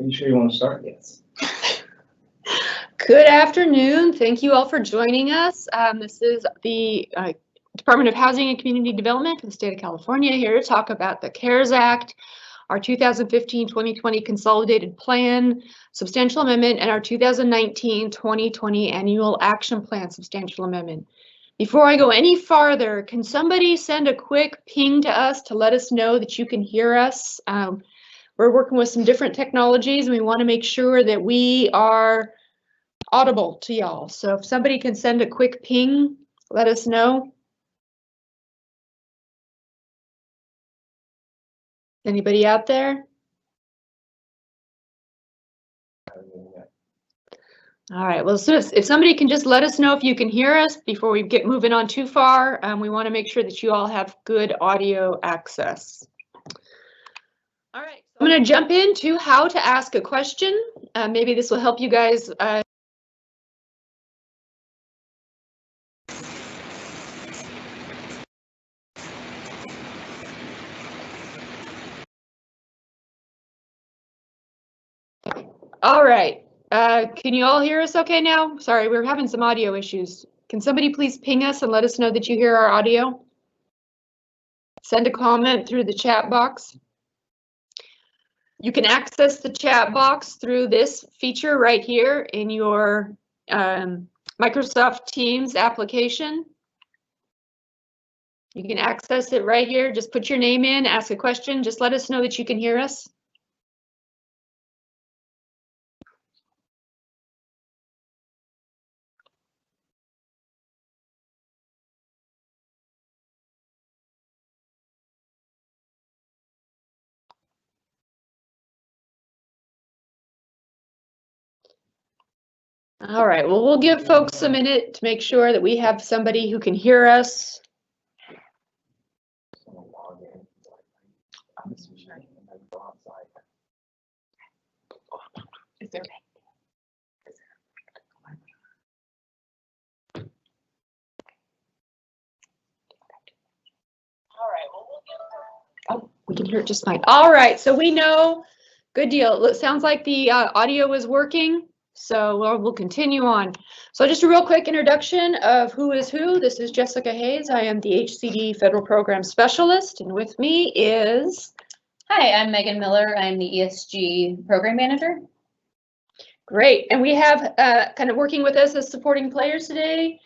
you sure you want to start? Yes. Good afternoon. Thank you all for joining us. This is the Department of Housing and Community Development for the state of California, here to talk about the CARES Act, our 2015-2020 Consolidated Plan Substantial Amendment, and our 2019-2020 Annual Action Plan Substantial Amendment. Before I go any farther, can somebody send a quick ping to us to let us know that you can hear us? We're working with some different technologies, and we want to make sure that we are audible to y'all. So if somebody can send a quick ping, let us know. Anybody out there? All right, well, so if somebody can just let us know if you can hear us before we get moving on too far. We want to make sure that you all have good audio access. All right, so I'm going to jump into how to ask a question. Maybe this will help you guys all right. Can you all hear us okay now? Sorry, we're having some audio issues. Can somebody please ping us and let us know that you hear our audio? Send a comment through the chat box. You can access the chat box through this feature right here in your Microsoft Teams application. You can access it right here. Just put your name in, ask a question. Just let us know that you can hear us. All right, well, we'll give folks a minute to make sure that we have somebody who can hear us. Is there Oh, we can hear it just fine. All right, so we know, good deal. It sounds like the audio is working, so we'll continue on. So just a real quick introduction of who is who. This is Jessica Hayes. I am the HCD Federal Program Specialist, and with me is... Hi, I'm Megan Miller. I'm the ESG Program Manager. Great, and we have kind of working with us as supporting players today.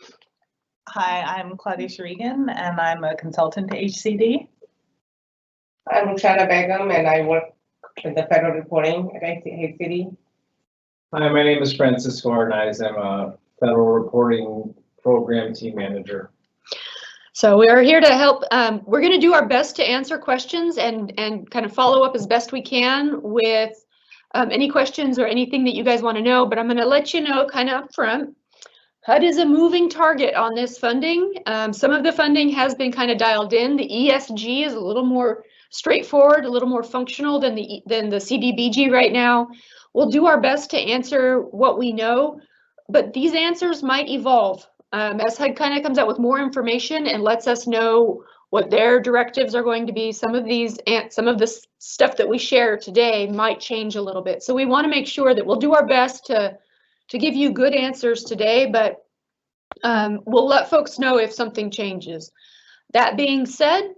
Hi, I'm Claudia Sharigan, and I'm a consultant to HCD. I'm Rushada Begum, and I work in the federal reporting at HCD. Hi, my name is Francisco Arnaiz. I'm a federal reporting program team manager. So we are here to help. We're going to do our best to answer questions and kind of follow up as best we can with any questions or anything that you guys want to know. But I'm going to let you know kind of up front, HUD is a moving target on this funding. Some of the funding has been kind of dialed in. The ESG is a little more straightforward, a little more functional than the CDBG right now. We'll do our best to answer what we know, but these answers might evolve as HUD kind of comes out with more information and lets us know what their directives are going to be. Some of the stuff that we share today might change a little bit. So we want to make sure that we'll do our best to give you good answers today, but we'll let folks know if something changes. That being said,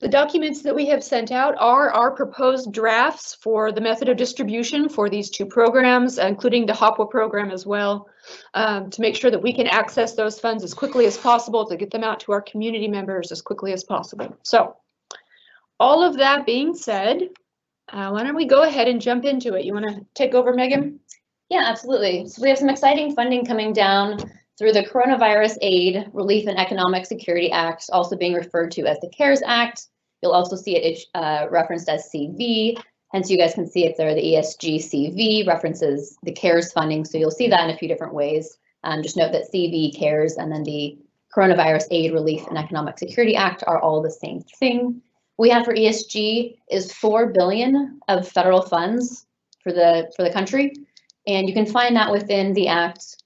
the documents that we have sent out are our proposed drafts for the method of distribution for these two programs, including the HOPWA program as well, to make sure that we can access those funds as quickly as possible to get them out to our community members as quickly as possible. So all of that being said, why don't we go ahead and jump into it? You want to take over, Megan? Yeah, absolutely. So we have some exciting funding coming down through the Coronavirus Aid, Relief, and Economic Security Act, also being referred to as the CARES Act. You'll also see it referenced as CV, hence you guys can see it there. The ESG CV references the CARES funding, so you'll see that in a few different ways. Just note that CV, CARES, and then the Coronavirus Aid, Relief, and Economic Security Act are all the same thing. We have for ESG is $4 billion of federal funds for the country, and you can find that within the act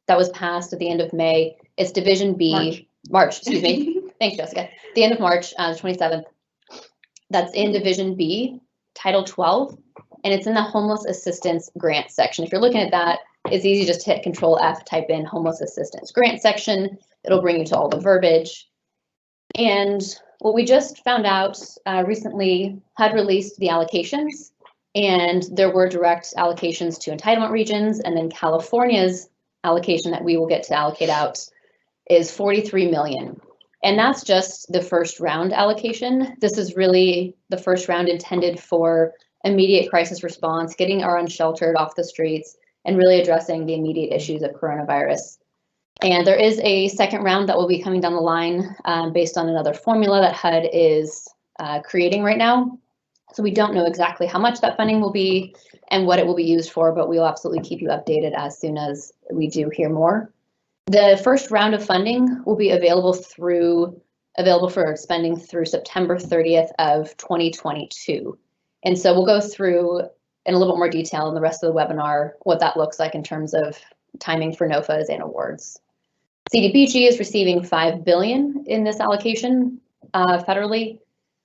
that was passed at the end of May. It's Division B, March, excuse me. Thanks, Jessica. The end of March, 27th. That's in Division B, Title 12. and it's in the homeless assistance grant section. If you're looking at that, it's easy just to hit Control F, type in homeless assistance grant section. It'll bring you to all the verbiage. And what we just found out recently, HUD released the allocations, and there were direct allocations to entitlement regions, and then California's allocation that we will get to allocate out is 43 million. And that's just the first round allocation. This is really the first round intended for immediate crisis response, getting our unsheltered off the streets, and really addressing the immediate issues of coronavirus. And there is a second round that will be coming down the line based on another formula that HUD is creating right now. So we don't know exactly how much that funding will be and what it will be used for, but we will absolutely keep you updated as soon as we do hear more. The first round of funding will be available for spending through September 30th of 2022. And so we'll go through in a little bit more detail in the rest of the webinar what that looks like in terms of timing for NOFAs and awards. CDBG is receiving $5 billion in this allocation federally.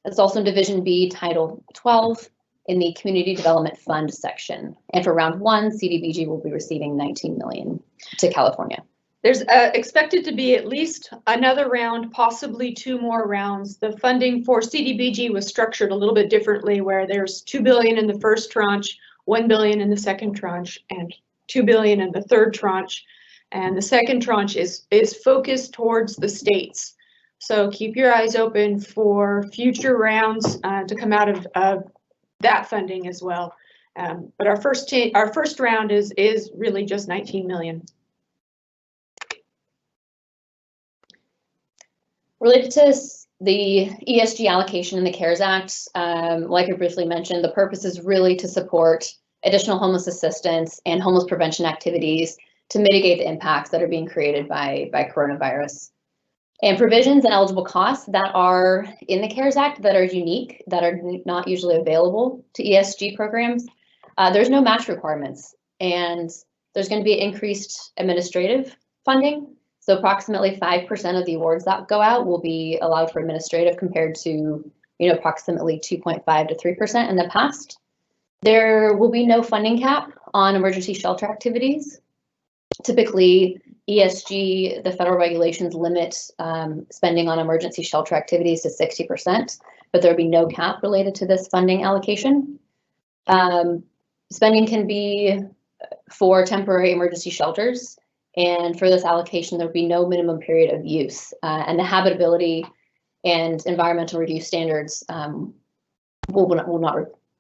It's also in Division B, Title 12 in the Community Development Fund section. And for round 1, CDBG will be receiving $19 million to California. There's expected to be at least another round, possibly 2 more rounds. The funding for CDBG was structured a little bit differently, where there's $2 billion in the first tranche, $1 billion in the second tranche, and $2 billion in the third tranche. And the second tranche is focused towards the states. So keep your eyes open for future rounds to come out of that funding as well. But our first round is really just 19 million. Related to the ESG allocation in the CARES Act, like I briefly mentioned, the purpose is really to support additional homeless assistance and homeless prevention activities to mitigate the impacts that are being created by coronavirus. And provisions and eligible costs that are in the CARES Act that are unique, that are not usually available to ESG programs, there's no match requirements, and there's going to be increased administrative funding. So approximately 5% of the awards that go out will be allowed for administrative, compared to approximately 2.5 to 3% in the past. There will be no funding cap on emergency shelter activities. Typically, ESG, the federal regulations limit spending on emergency shelter activities to 60%, but there will be no cap related to this funding allocation. Spending can be for temporary emergency shelters, and for this allocation, there will be no minimum period of use, and the habitability and environmental review standards will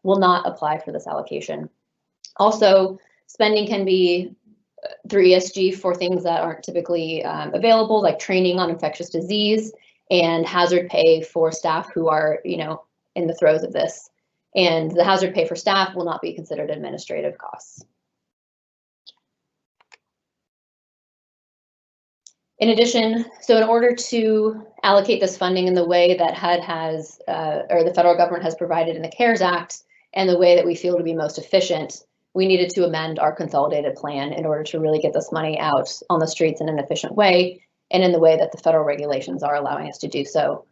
not apply for this allocation. Also, spending can be through ESG for things that aren't typically available, like training on infectious disease and hazard pay for staff who are, in the throes of this. And the hazard pay for staff will not be considered administrative costs. In addition, so in order to allocate this funding in the way that HUD has, or the federal government has provided in the CARES Act, and the way that we feel to be most efficient, we needed to amend our consolidated plan in order to really get this money out on the streets in an efficient way, and in the way that the federal regulations are allowing us to do so.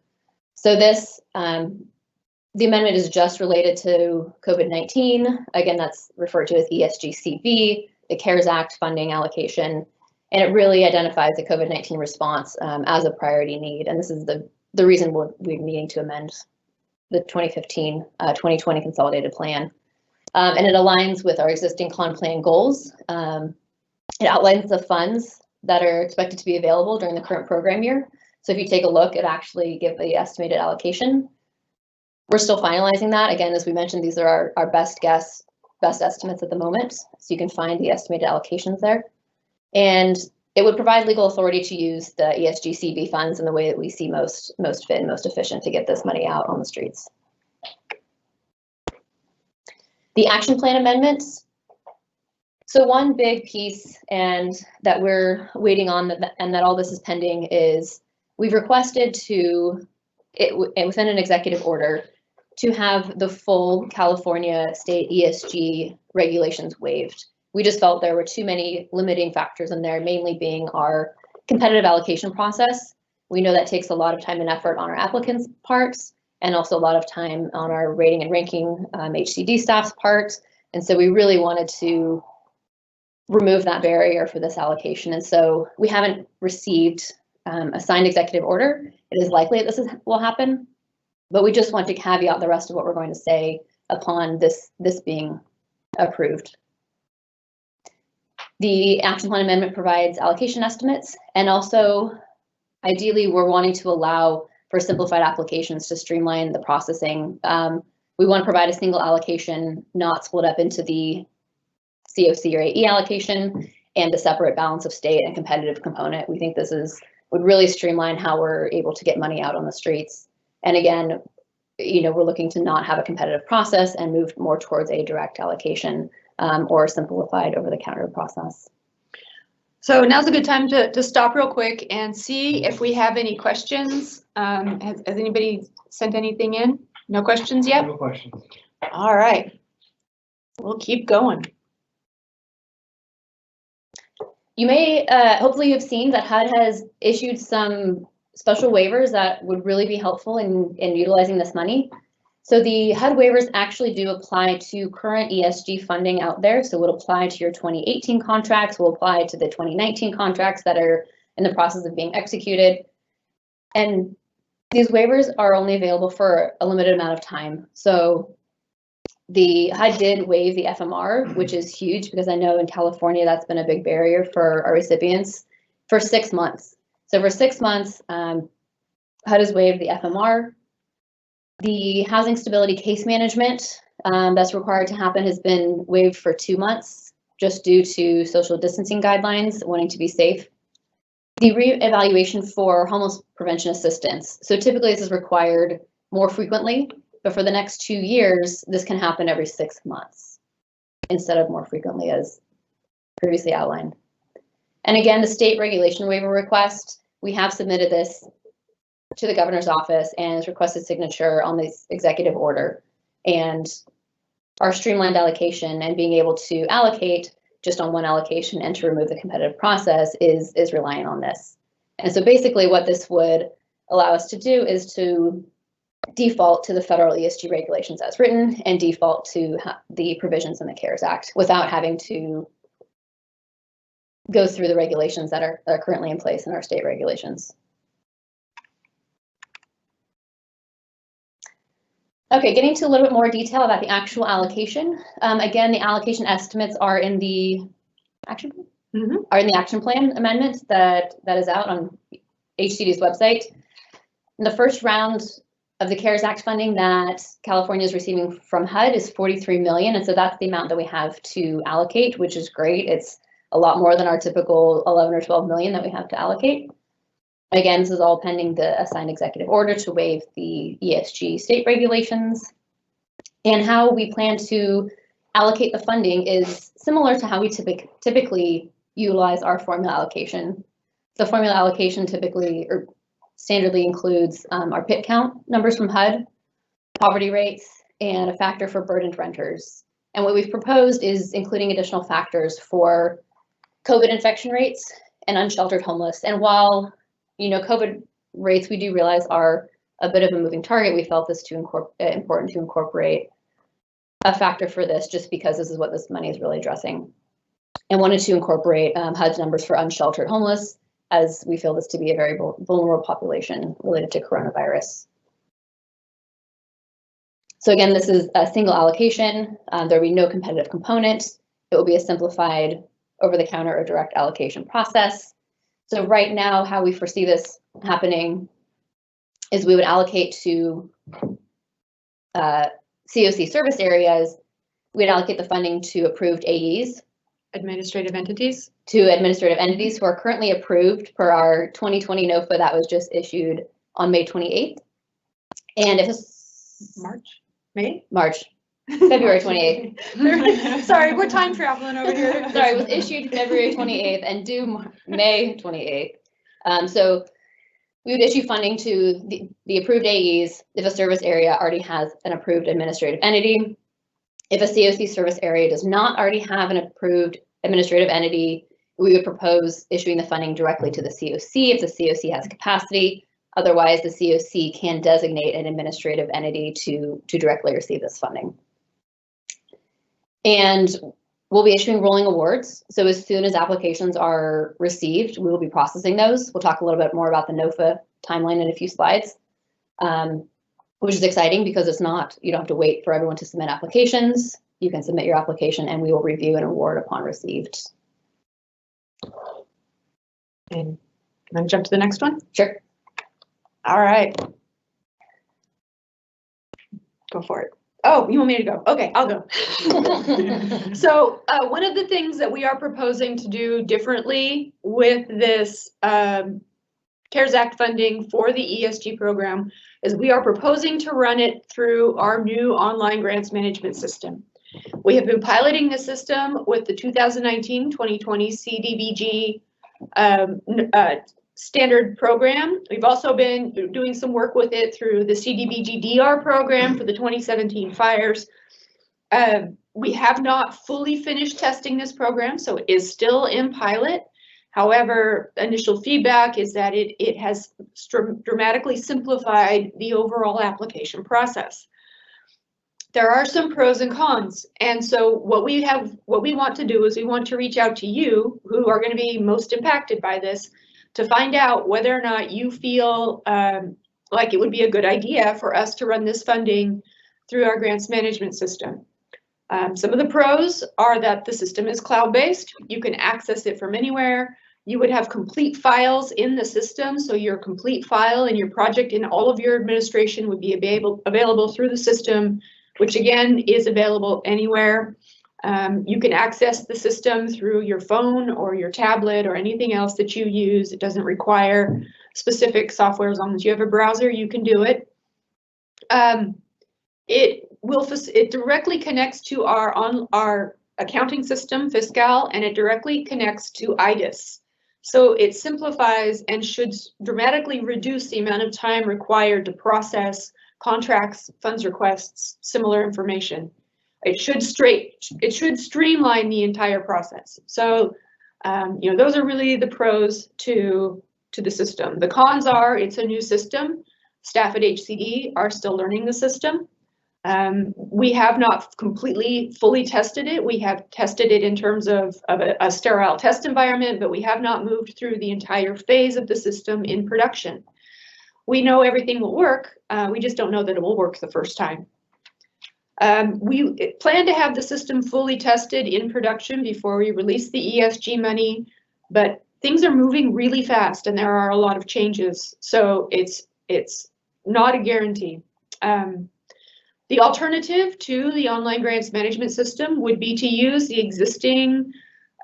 So this, the amendment is just related to COVID-19. Again, that's referred to as ESGCB, the CARES Act funding allocation, and it really identifies the COVID-19 response as a priority need. And this is the reason we're needing to amend the 2015-2020 consolidated plan. And it aligns with our existing CON plan goals. It outlines the funds that are expected to be available during the current program year. So if you take a look, it actually gives the estimated allocation. We're still finalizing that. Again, as we mentioned, these are our best guess, best estimates at the moment. So you can find the estimated allocations there. And it would provide legal authority to use the ESGCB funds in the way that we see most fit and most efficient to get this money out on the streets. The action plan amendments. So one big piece and that we're waiting on and that all this is pending is we've requested within an executive order to have the full California state ESG regulations waived. We just felt there were too many limiting factors in there, mainly being our competitive allocation process. We know that takes a lot of time and effort on our applicants' parts, and also a lot of time on our rating and ranking HCD staff's part. And so we really wanted to remove that barrier for this allocation. And so we haven't received a signed executive order. It is likely that this will happen, but we just want to caveat the rest of what we're going to say upon this being approved. The action plan amendment provides allocation estimates, and also ideally we're wanting to allow for simplified applications to streamline the processing. We want to provide a single allocation, not split up into the COC or AE allocation and a separate balance of state and competitive component. We think this would really streamline how we're able to get money out on the streets. And again, we're looking to not have a competitive process and move more towards a direct allocation or simplified over-the-counter process. So now's a good time to stop real quick and see if we have any questions. Has anybody sent anything in? No questions yet? No questions. All right. We'll keep going. You may, hopefully you've seen that HUD has issued some special waivers that would really be helpful in utilizing this money. So the HUD waivers actually do apply to current ESG funding out there. So it will apply to your 2018 contracts, will apply to the 2019 contracts that are in the process of being executed. And these waivers are only available for a limited amount of time. So the HUD did waive the FMR, which is huge because I know in California that's been a big barrier for our recipients for 6 months. So for 6 months, HUD has waived the FMR. The housing stability case management that's required to happen has been waived for 2 months, just due to social distancing guidelines, wanting to be safe. The reevaluation for homeless prevention assistance. So typically this is required more frequently, but for the next 2 years, this can happen every 6 months instead of more frequently as previously outlined. And again, the state regulation waiver request, we have submitted this to the governor's office and has requested signature on this executive order. And our streamlined allocation and being able to allocate just on one allocation and to remove the competitive process is reliant on this. And so basically what this would allow us to do is to default to the federal ESG regulations as written and default to the provisions in the CARES Act without having to go through the regulations that are currently in place in our state regulations. Okay, getting to a little bit more detail about the actual allocation. Again, the allocation estimates are in the action plan amendment that is out on HCD's website. In the first round of the CARES Act funding that California is receiving from HUD is $43 million, and so that's the amount that we have to allocate, which is great. It's a lot more than our typical 11 or 12 million that we have to allocate. Again, this is all pending the assigned executive order to waive the ESG state regulations. And how we plan to allocate the funding is similar to how we typically utilize our formula allocation. The formula allocation typically or standardly includes our PIT count numbers from HUD, poverty rates, and a factor for burdened renters. And what we've proposed is including additional factors for COVID infection rates and unsheltered homeless. And while COVID rates, we do realize are a bit of a moving target, we felt this important to incorporate a factor for this just because this is what this money is really addressing. And wanted to incorporate HUD's numbers for unsheltered homeless, as we feel this to be a very vulnerable population related to coronavirus. So again, this is a single allocation. There will be no competitive component. It will be a simplified over-the-counter or direct allocation process. So right now, how we foresee this happening is we would allocate to COC service areas. We'd allocate the funding to approved AEs. Administrative entities? To administrative entities who are currently approved per our 2020 NOFA that was just issued on May 28th. And if it's February 28th. Sorry, we're time traveling over here. Sorry, it was issued February 28th and due May 28th. So we would issue funding to the approved AEs if a service area already has an approved administrative entity. If a COC service area does not already have an approved administrative entity, we would propose issuing the funding directly to the COC if the COC has capacity. Otherwise, the COC can designate an administrative entity to directly receive this funding. And we'll be issuing rolling awards. So as soon as applications are received, we will be processing those. We'll talk a little bit more about the NOFA timeline in a few slides, which is exciting because it's not, you don't have to wait for everyone to submit applications. You can submit your application and we will review and award upon received. And then jump to the next one. Sure. All right. Go for it. Oh, you want me to go? Okay, I'll go. So one of the things that we are proposing to do differently with this CARES Act funding for the ESG program is we are proposing to run it through our new online grants management system. We have been piloting the system with the 2019-2020 CDBG standard program. We've also been doing some work with it through the CDBG DR program for the 2017 fires. We have not fully finished testing this program, so it is still in pilot. However, initial feedback is that it has dramatically simplified the overall application process. There are some pros and cons, and so what we want to do is we want to reach out to you who are going to be most impacted by this to find out whether or not you feel like it would be a good idea for us to run this funding through our grants management system. Some of the pros are that the system is cloud-based. You can access it from anywhere. You would have complete files in the system, so your complete file and your project in all of your administration would be available through the system, which again is available anywhere. You can access the system through your phone or your tablet or anything else that you use. It doesn't require specific software. As long as you have a browser, you can do it. It directly connects to our accounting system, Fiscal, and it directly connects to IDIS. So it simplifies and should dramatically reduce the amount of time required to process contracts, funds requests, similar information. It should streamline the entire process. So, those are really the pros to the system. The cons are it's a new system. Staff at HCD are still learning the system. We have not fully tested it. We have tested it in terms of a sterile test environment, but we have not moved through the entire phase of the system in production. We know everything will work. We just don't know that it will work the first time. We plan to have the system fully tested in production before we release the ESG money, but things are moving really fast and there are a lot of changes. So it's not a guarantee. The alternative to the online grants management system would be to use the existing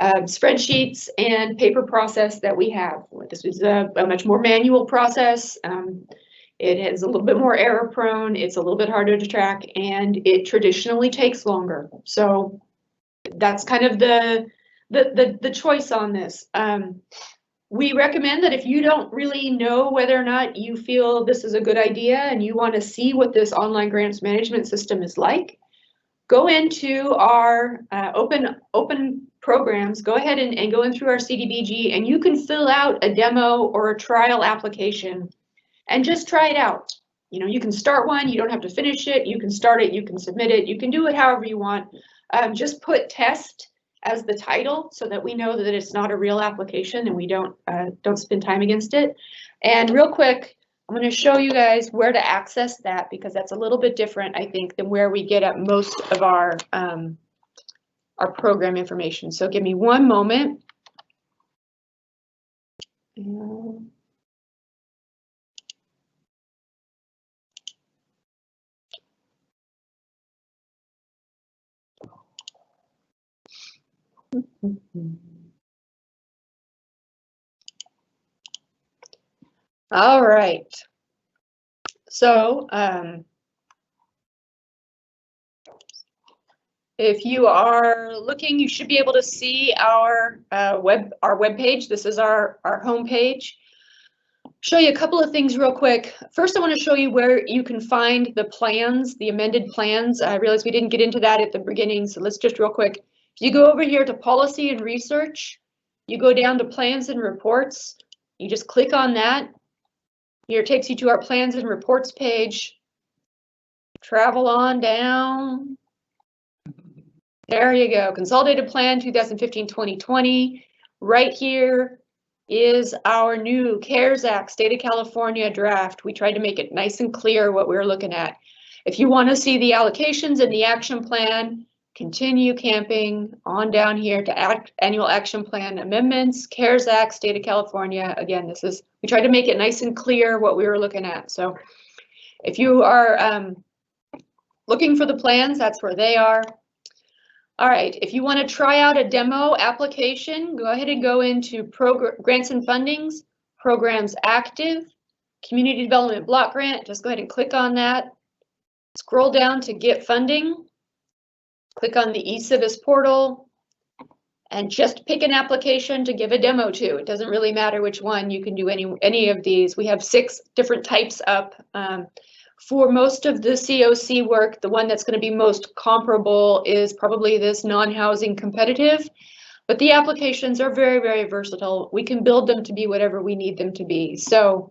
spreadsheets and paper process that we have. This is a much more manual process. It is a little bit more error prone. It's a little bit harder to track, and it traditionally takes longer. So that's kind of the choice on this. We recommend that if you don't really know whether or not you feel this is a good idea and you want to see what this online grants management system is like, go into our open programs, go ahead and go in through our CDBG, and you can fill out a demo or a trial application and just try it out. You can start one, you don't have to finish it, you can start it, you can submit it, you can do it however you want. Just put test as the title so that we know that it's not a real application and we don't spend time against it. And real quick, I'm going to show you guys where to access that because that's a little bit different, I think, than where we get at most of our program information. So give me one moment. All right. So if you are looking, you should be able to see our web page. This is our home page. Show you a couple of things real quick. First, I want to show you where you can find the plans, the amended plans. I realized we didn't get into that at the beginning, so let's just real quick. If you go over here to policy and research, you go down to plans and reports, you just click on that. Here it takes you to our plans and reports page. Travel on down. There you go. Consolidated Plan 2015-2020. Right here is our new CARES Act, State of California draft. We tried to make it nice and clear what we're looking at. If you want to see the allocations and the action plan, continue camping on down here to annual action plan amendments, CARES Act, State of California. Again, we tried to make it nice and clear what we were looking at. So if you are looking for the plans, that's where they are. All right, if you want to try out a demo application, go ahead and go into grants and fundings, programs active, community development block grant. Just go ahead and click on that. Scroll down to get funding. Click on the eCivis portal and just pick an application to give a demo to. It doesn't really matter which one. You can do any of these. We have 6 different types up. For most of the COC work, the one that's going to be most comparable is probably this non-housing competitive, but the applications are very, very versatile. We can build them to be whatever we need them to be. So,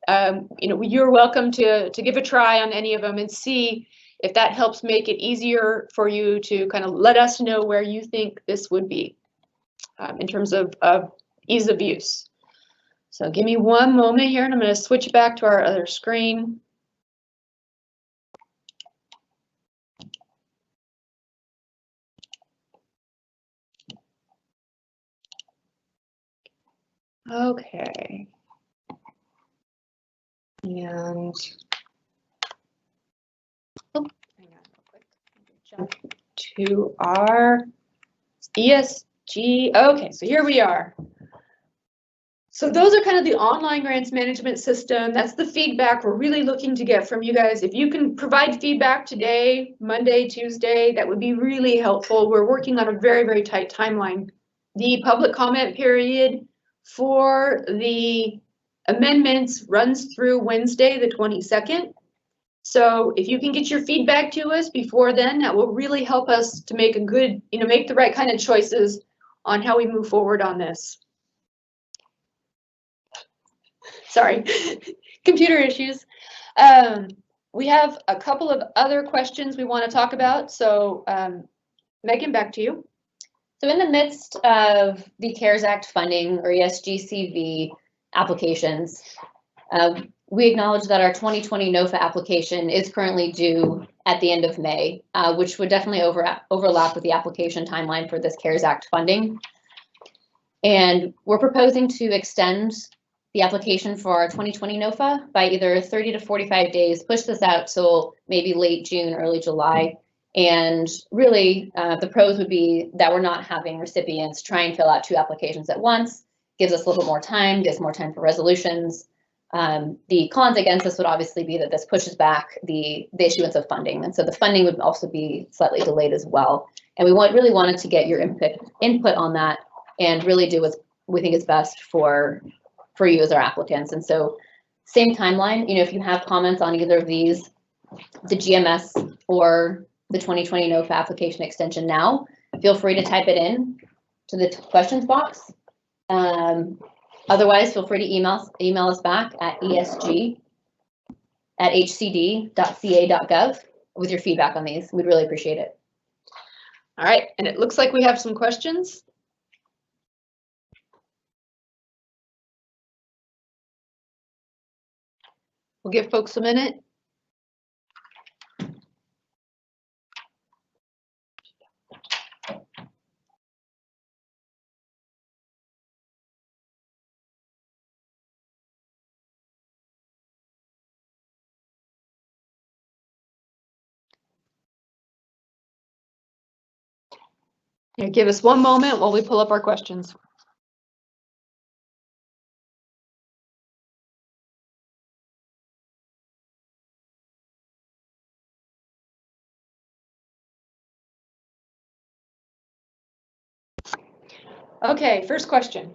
you know, you're welcome to give a try on any of them and see if that helps make it easier for you to kind of let us know where you think this would be in terms of ease of use. So give me one moment here and I'm going to switch back to our other screen. Okay. And oh, hang on real quick. Jump to our ESG. Okay, so here we are. So those are kind of the online grants management system. That's the feedback we're really looking to get from you guys. If you can provide feedback today, Monday, Tuesday, that would be really helpful. We're working on a very, very tight timeline. The public comment period for the amendments runs through Wednesday, the 22nd. So if you can get your feedback to us before then, that will really help us to make a good, you know, make the right kind of choices on how we move forward on this. Sorry, computer issues. We have a couple of other questions we want to talk about. So Megan, back to you. So in the midst of the CARES Act funding or ESGCV applications, we acknowledge that our 2020 NOFA application is currently due at the end of May, which would definitely overlap with the application timeline for this CARES Act funding. And we're proposing to extend the application for our 2020 NOFA by either 30 to 45 days, push this out till maybe late June, early July. And really, the pros would be that we're not having recipients try and fill out 2 applications at once, gives us a little bit more time, gives more time for resolutions. The cons against this would obviously be that this pushes back the issuance of funding. And so the funding would also be slightly delayed as well. And we really wanted to get your input on that and really do what we think is best for you as our applicants. And so same timeline, you know, if you have comments on either of these, the GMS or the 2020 NOFA application extension now, feel free to type it in to the questions box. Otherwise, feel free to email us back at esg@hcd.ca.gov with your feedback on these. We'd really appreciate it. All right, and it looks like we have some questions. We'll give folks a minute. Here, give us one moment while we pull up our questions. Okay, first question.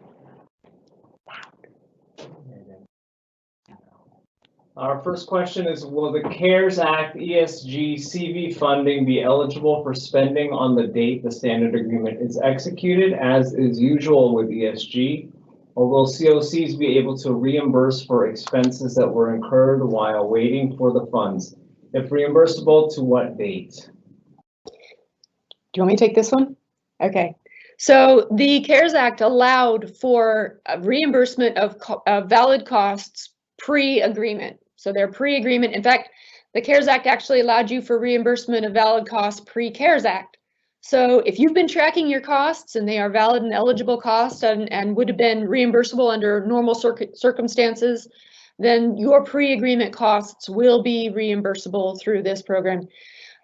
Our first question is, will the CARES Act ESG CV funding be eligible for spending on the date the standard agreement is executed, as is usual with ESG? Or will COCs be able to reimburse for expenses that were incurred while waiting for the funds? If reimbursable, to what date? you want me to take this one? Okay. So the CARES Act allowed for reimbursement of valid costs pre-agreement. So they're pre-agreement. In fact, the CARES Act actually allowed you for reimbursement of valid costs pre-CARES Act. So if you've been tracking your costs and they are valid and eligible costs and would have been reimbursable under normal circumstances, then your pre-agreement costs will be reimbursable through this program.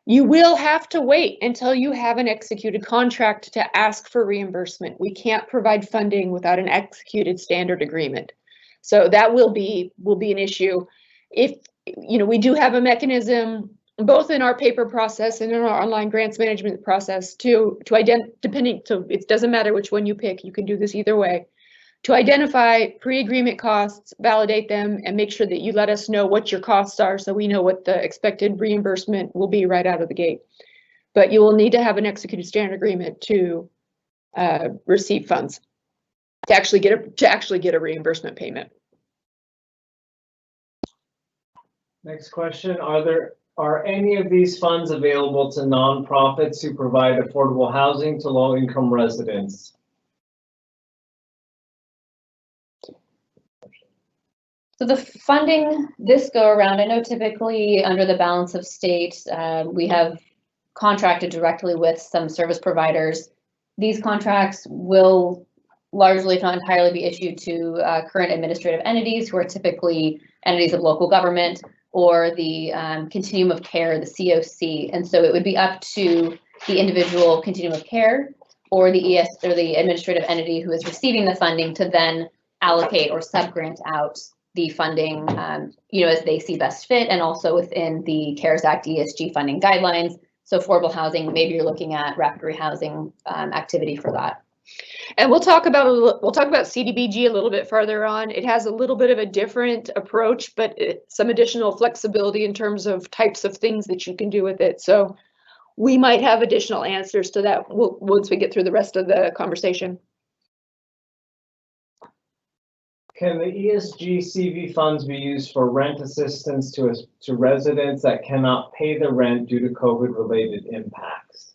You will have to wait until you have an executed contract to ask for reimbursement. We can't provide funding without an executed standard agreement. So that will be an issue. If, you know, we do have a mechanism both in our paper process and in our online grants management process to it doesn't matter which one you pick, you can do this either way, to identify pre-agreement costs, validate them, and make sure that you let us know what your costs are so we know what the expected reimbursement will be right out of the gate. But you will need to have an executed standard agreement to receive funds, to actually get a reimbursement payment. Next question, are any of these funds available to nonprofits who provide affordable housing to low-income residents? So the funding this go around, I know typically under the balance of state, we have contracted directly with some service providers. These contracts will largely, if not entirely, be issued to current administrative entities who are typically entities of local government or the continuum of care, the COC. And so it would be up to the individual continuum of care or the ES or the administrative entity who is receiving the funding to then allocate or subgrant out the funding, you know, as they see best fit, and also within the CARES Act ESG funding guidelines. So affordable housing, maybe you're looking at rapid rehousing activity for that. And we'll talk about CDBG a little bit further on. It has a little bit of a different approach, but some additional flexibility in terms of types of things that you can do with it. So we might have additional answers to that once we get through the rest of the conversation. Can the ESG CV funds be used for rent assistance to residents that cannot pay the rent due to COVID-related impacts?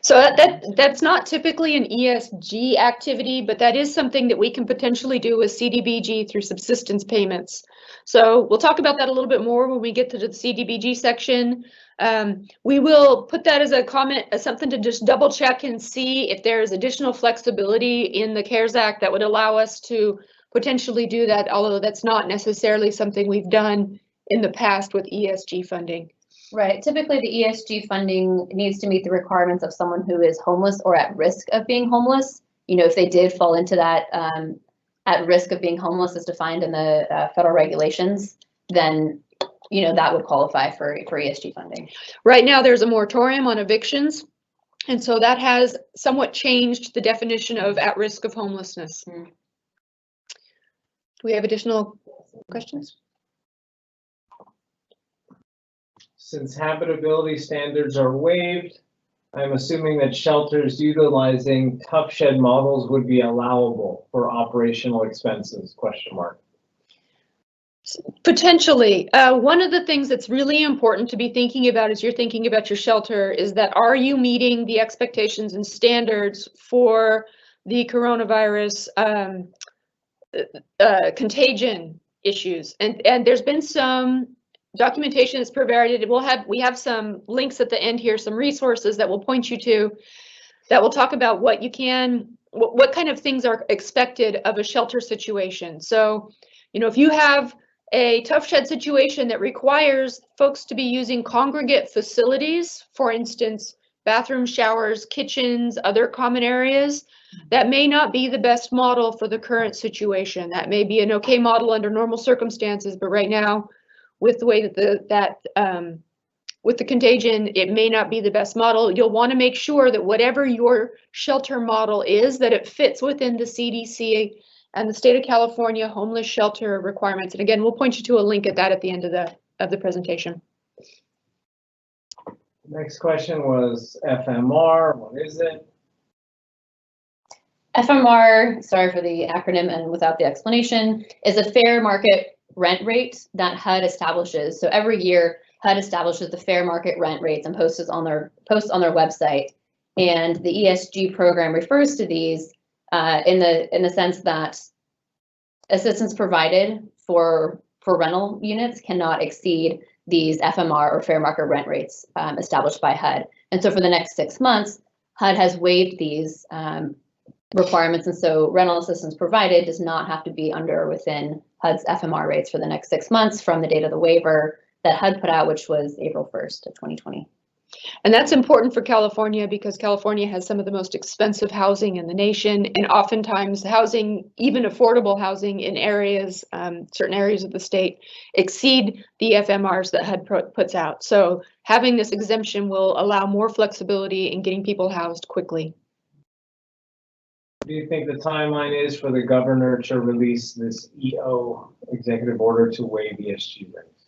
So that's not typically an ESG activity, but that is something that we can potentially do with CDBG through subsistence payments. So we'll talk about that a little bit more when we get to the CDBG section. We will put that as a comment, as something to just double check and see if there's additional flexibility in the CARES Act that would allow us to potentially do that, although that's not necessarily something we've done in the past with ESG funding. Right. Typically, the ESG funding needs to meet the requirements of someone who is homeless or at risk of being homeless. You know, if they did fall into that at risk of being homeless as defined in the federal regulations, then, you know, that would qualify for ESG funding. Right now, there's a moratorium on evictions. And so that has somewhat changed the definition of at risk of homelessness. Do we have additional questions? Since habitability standards are waived, I'm assuming that shelters utilizing tough shed models would be allowable for operational expenses, ? Potentially. One of the things that's really important to be thinking about as you're thinking about your shelter is that, are you meeting the expectations and standards for the coronavirus contagion issues? And there's been some documentation that's provided. We have some links at the end here, some resources that will point you to, that will talk about what you can, what kind of things are expected of a shelter situation. So, you know, if you have a tough shed situation that requires folks to be using congregate facilities, for instance, bathrooms, showers, kitchens, other common areas, that may not be the best model for the current situation. That may be an okay model under normal circumstances, but right now, with the way that with the contagion, it may not be the best model. You'll want to make sure that whatever your shelter model is, that it fits within the CDC and the state of California homeless shelter requirements. And again, we'll point you to a link at that at the end of the presentation. Next question was FMR. What is it? FMR, sorry for the acronym and without the explanation, is a fair market rent rate that HUD establishes. So every year, HUD establishes the fair market rent rates and posts on their website. And the ESG program refers to these in the sense that assistance provided for rental units cannot exceed these FMR or fair market rent rates established by HUD. And so for the next 6 months, HUD has waived these requirements, and so rental assistance provided does not have to be under or within HUD's FMR rates for the next 6 months from the date of the waiver that HUD put out, which was April 1st of 2020. And that's important for California because California has some of the most expensive housing in the nation, and oftentimes housing, even affordable housing in areas, certain areas of the state, exceed the FMRs that HUD puts out. So having this exemption will allow more flexibility in getting people housed quickly. What do you think the timeline is for the governor to release this EO executive order to waive ESG rates?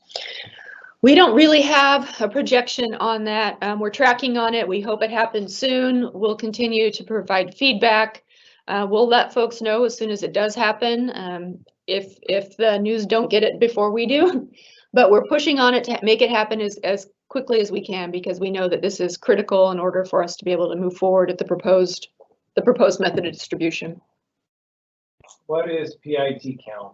We don't really have a projection on that. We're tracking on it. We hope it happens soon. We'll continue to provide feedback. We'll let folks know as soon as it does happen, if the news don't get it before we do. But we're pushing on it to make it happen as quickly as we can, because we know that this is critical in order for us to be able to move forward at the proposed method of distribution. What is PIT count?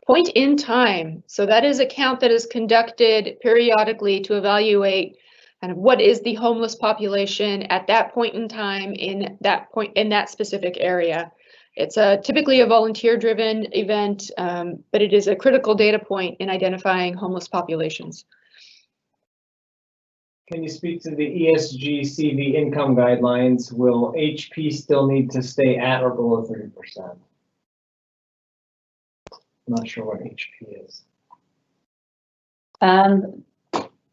Point in time. So that is a count that is conducted periodically to evaluate kind of what is the homeless population at that point in time in that specific area. It's typically a volunteer-driven event, but it is a critical data point in identifying homeless populations. Can you speak to the ESG CV income guidelines? Will HP still need to stay at or below 30%? I'm not sure what HP is.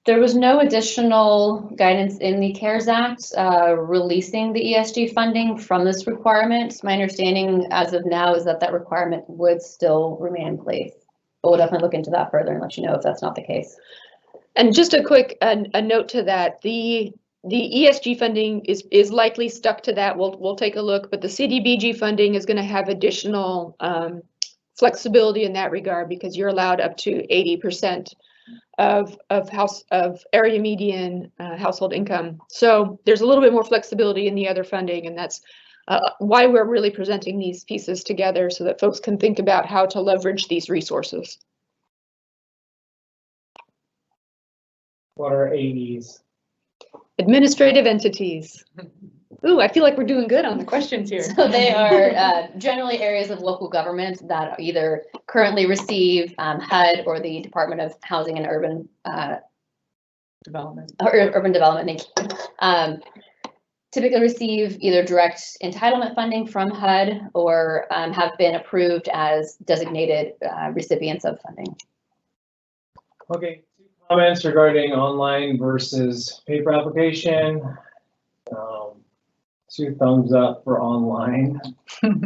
There was no additional guidance in the CARES Act releasing the ESG funding from this requirement. My understanding as of now is that requirement would still remain in place. But we'll definitely look into that further and let you know if that's not the case. And just a quick a note to that, the ESG funding is likely stuck to that. We'll take a look, but the CDBG funding is going to have additional flexibility in that regard, because you're allowed up to 80% of area median household income. So there's a little bit more flexibility in the other funding, and that's why we're really presenting these pieces together so that folks can think about how to leverage these resources. What are AEs? Administrative entities. Ooh, I feel like we're doing good on the questions here. So they are generally areas of local government that either currently receive HUD or the Department of Housing and Urban Development. or Urban Development, thank you. Typically receive either direct entitlement funding from HUD or have been approved as designated recipients of funding. Okay, 2 comments regarding online versus paper application. 2 thumbs up for online.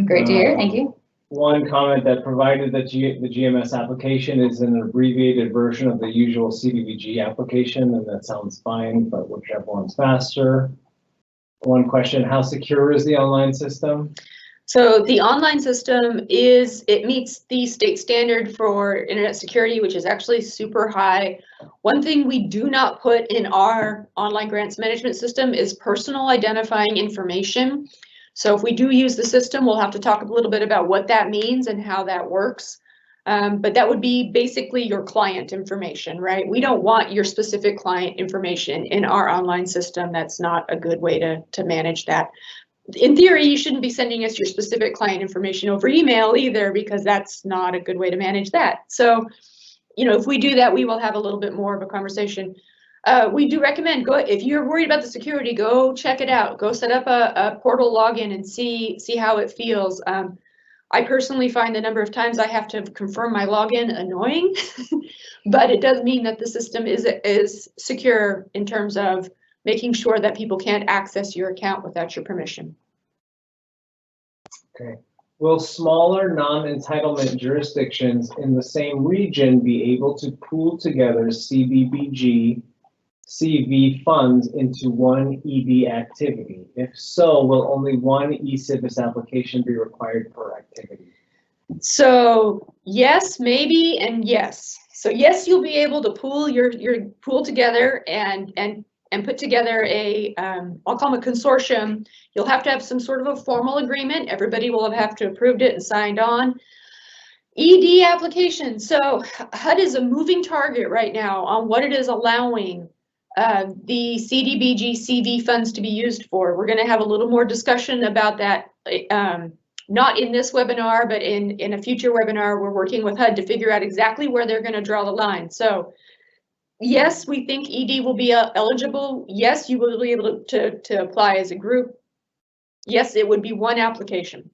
Great to hear, thank you. 1 comment that provided that the GMS application is an abbreviated version of the usual CDBG application, and that sounds fine, but whichever one's faster. 1 question, how secure is the online system? So the online system it meets the state standard for internet security, which is actually super high. One thing we do not put in our online grants management system is personal identifying information. So if we do use the system, we'll have to talk a little bit about what that means and how that works. But that would be basically your client information, right? We don't want your specific client information in our online system. That's not a good way to manage that. In theory, you shouldn't be sending us your specific client information over email either, because that's not a good way to manage that. So, if we do that, we will have a little bit more of a conversation. We do recommend if you're worried about the security, go check it out. Go set up a portal login and see how it feels. I personally find the number of times I have to confirm my login annoying, but it does mean that the system is secure in terms of making sure that people can't access your account without your permission. Okay. Will smaller non-entitlement jurisdictions in the same region be able to pool together CDBG CV funds into one ED activity? If so, will only one eCivis application be required per activity? So yes, maybe, and yes. So yes, you'll be able to pool your pool together and put together a I'll call them a consortium. You'll have to have some sort of a formal agreement. Everybody will have to approved it and signed on. ED application. So HUD is a moving target right now on what it is allowing the CDBG CV funds to be used for. We're going to have a little more discussion about that. Not in this webinar, but in a future webinar, we're working with HUD to figure out exactly where they're going to draw the line. So yes, we think ED will be eligible. Yes, you will be able to apply as a group. Yes, it would be one application.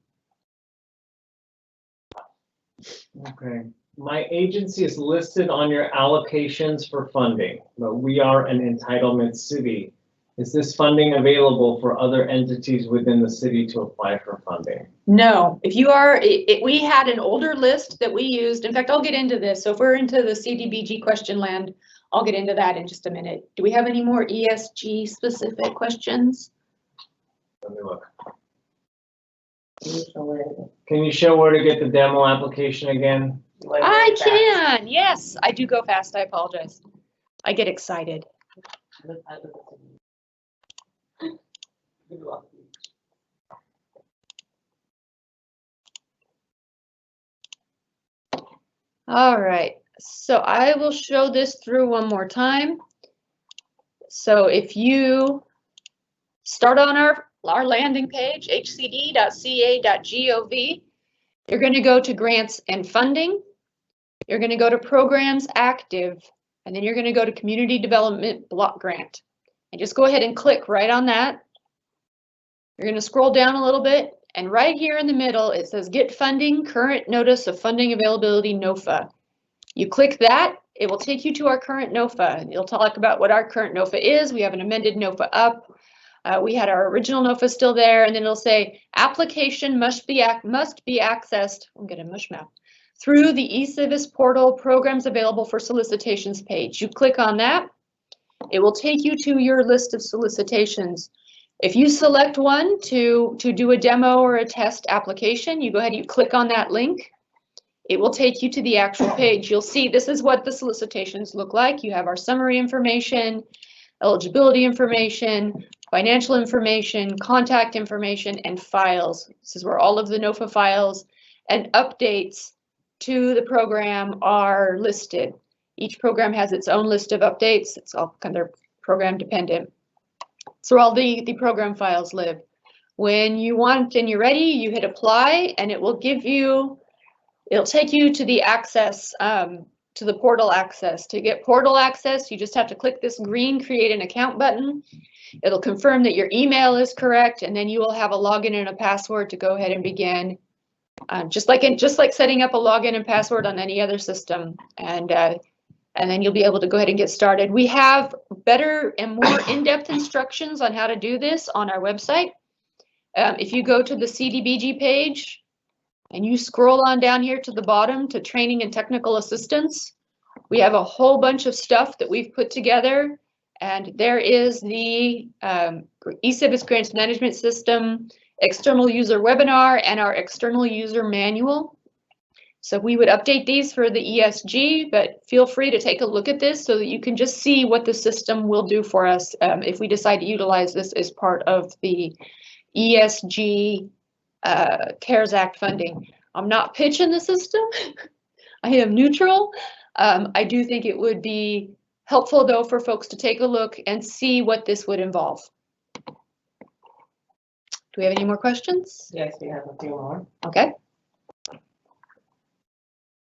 Okay. My agency is listed on your allocations for funding, but we are an entitlement city. Is this funding available for other entities within the city to apply for funding? No, if you are, we had an older list that we used. In fact, I'll get into this. So if we're into the CDBG question land, I'll get into that in just a minute. Do we have any more ESG specific questions? Let me look. Can you show where to get the demo application again? I can, yes, I do go fast, I apologize. I get excited. All right, so I will show this through one more time. So if you start on our landing page, hcd.ca.gov, you're going to go to grants and funding. You're going to go to programs active, and then you're going to go to community development block grant. And just go ahead and click right on that. You're going to scroll down a little bit, and right here in the middle, it says get funding, current notice of funding availability, NOFA. You click that, it will take you to our current NOFA. It'll talk about what our current NOFA is. We have an amended NOFA up. We had our original NOFA still there, and then it'll say application must be accessed. I'll get a mush mouth. Through the eCivis portal, programs available for solicitations page. You click on that, it will take you to your list of solicitations. If you select one to do a demo or a test application, you go ahead and you click on that link. It will take you to the actual page. You'll see this is what the solicitations look like. You have our summary information, eligibility information, financial information, contact information, and files. This is where all of the NOFA files and updates to the program are listed. Each program has its own list of updates. It's all kind of program dependent. So all the program files live. When you want and you're ready, you hit apply, and it will give you, it'll take you to the access, to the portal access. To get portal access, you just have to click this green create an account button. It'll confirm that your email is correct, and then you will have a login and a password to go ahead and begin. Just like setting up a login and password on any other system, and then you'll be able to go ahead and get started. We have better and more in-depth instructions on how to do this on our website. If you go to the CDBG page and you scroll on down here to the bottom to training and technical assistance, we have a whole bunch of stuff that we've put together, and there is the eCivis Grants Management System external user webinar and our external user manual. So we would update these for the ESG, but feel free to take a look at this so that you can just see what the system will do for us if we decide to utilize this as part of the ESG CARES Act funding. I'm not pitching the system. I am neutral. I do think it would be helpful though for folks to take a look and see what this would involve. Do we have any more questions? Yes, we have a few more. Okay.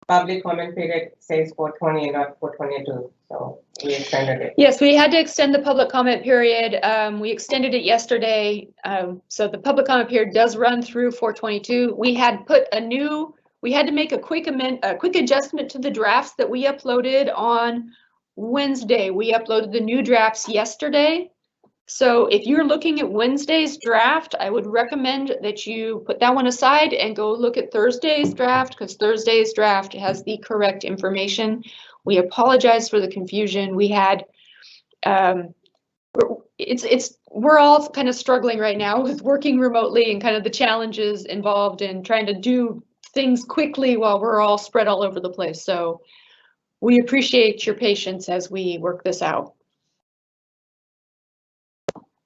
Public comment period says 420 and not 422, so we extended it. Yes, we had to extend the public comment period. We extended it yesterday. So the public comment period does run through 422. We had to make a quick adjustment to the drafts that we uploaded on Wednesday. We uploaded the new drafts yesterday. So if you're looking at Wednesday's draft, I would recommend that you put that one aside and go look at Thursday's draft, because Thursday's draft has the correct information. We apologize for the confusion. We had, we're all kind of struggling right now with working remotely and kind of the challenges involved in trying to do things quickly while we're all spread all over the place. So we appreciate your patience as we work this out.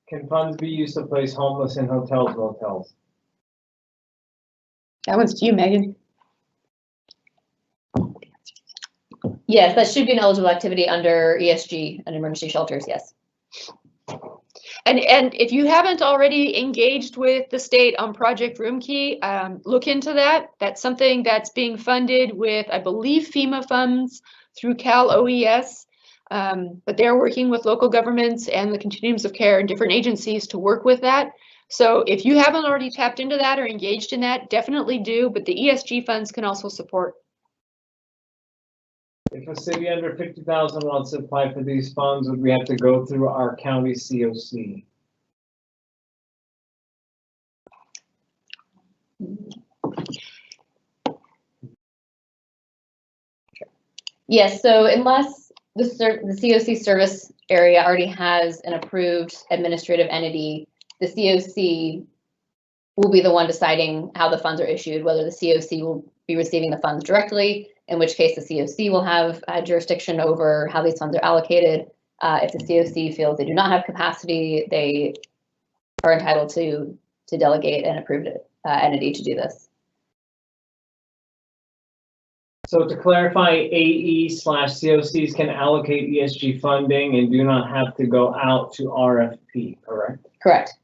Can funds be used to place homeless in hotels, motels? That one's to you, Megan. Yes, that should be an eligible activity under ESG and emergency shelters, yes. And if you haven't already engaged with the state on Project Roomkey, look into that. That's something that's being funded with, I believe, FEMA funds through Cal OES. But they're working with local governments and the continuums of care and different agencies to work with that. So if you haven't already tapped into that or engaged in that, definitely do. But the ESG funds can also support. If a city under 50,000 wants to apply for these funds, would we have to go through our county COC? Yes, so unless the COC service area already has an approved administrative entity, the COC will be the one deciding how the funds are issued, whether the COC will be receiving the funds directly, in which case the COC will have jurisdiction over how these funds are allocated. If the COC feels they do not have capacity, they are entitled to delegate an approved entity to do this. So to clarify, AE/COCs can allocate ESG funding and do not have to go out to RFP, correct? Correct.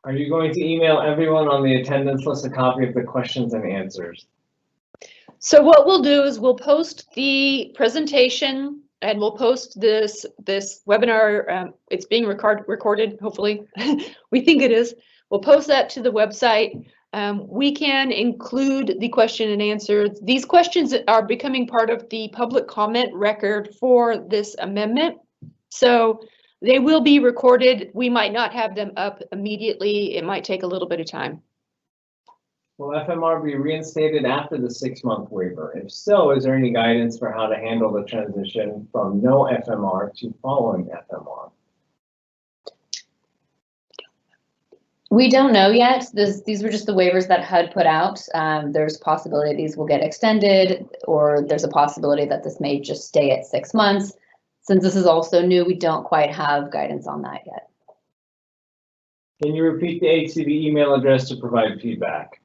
Are you going to email everyone on the attendance list a copy of the questions and answers? So what we'll do is we'll post the presentation and we'll post this webinar. It's being recorded, hopefully. We think it is. We'll post that to the website. We can include the question and answer. These questions are becoming part of the public comment record for this amendment. So they will be recorded. We might not have them up immediately. It might take a little bit of time. Will FMR be reinstated after the 6-month waiver? If so, is there any guidance for how to handle the transition from no FMR to following FMR? We don't know yet. These were just the waivers that HUD put out. There's a possibility these will get extended, or there's a possibility that this may just stay at 6 months. Since this is also new, we don't quite have guidance on that yet. Can you repeat the HCD email address to provide feedback?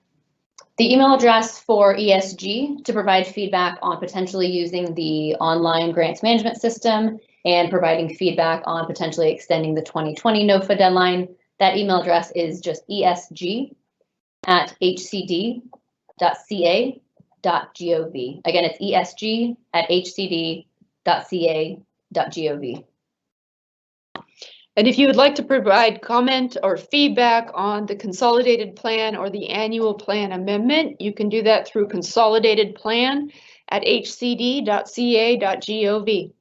The email address for ESG to provide feedback on potentially using the online grants management system and providing feedback on potentially extending the 2020 NOFA deadline. That email address is just esg@hcd.ca.gov. Again, it's esg@hcd.ca.gov. And if you would like to provide comment or feedback on the consolidated plan or the annual plan amendment, you can do that through consolidatedplan@hcd.ca.gov.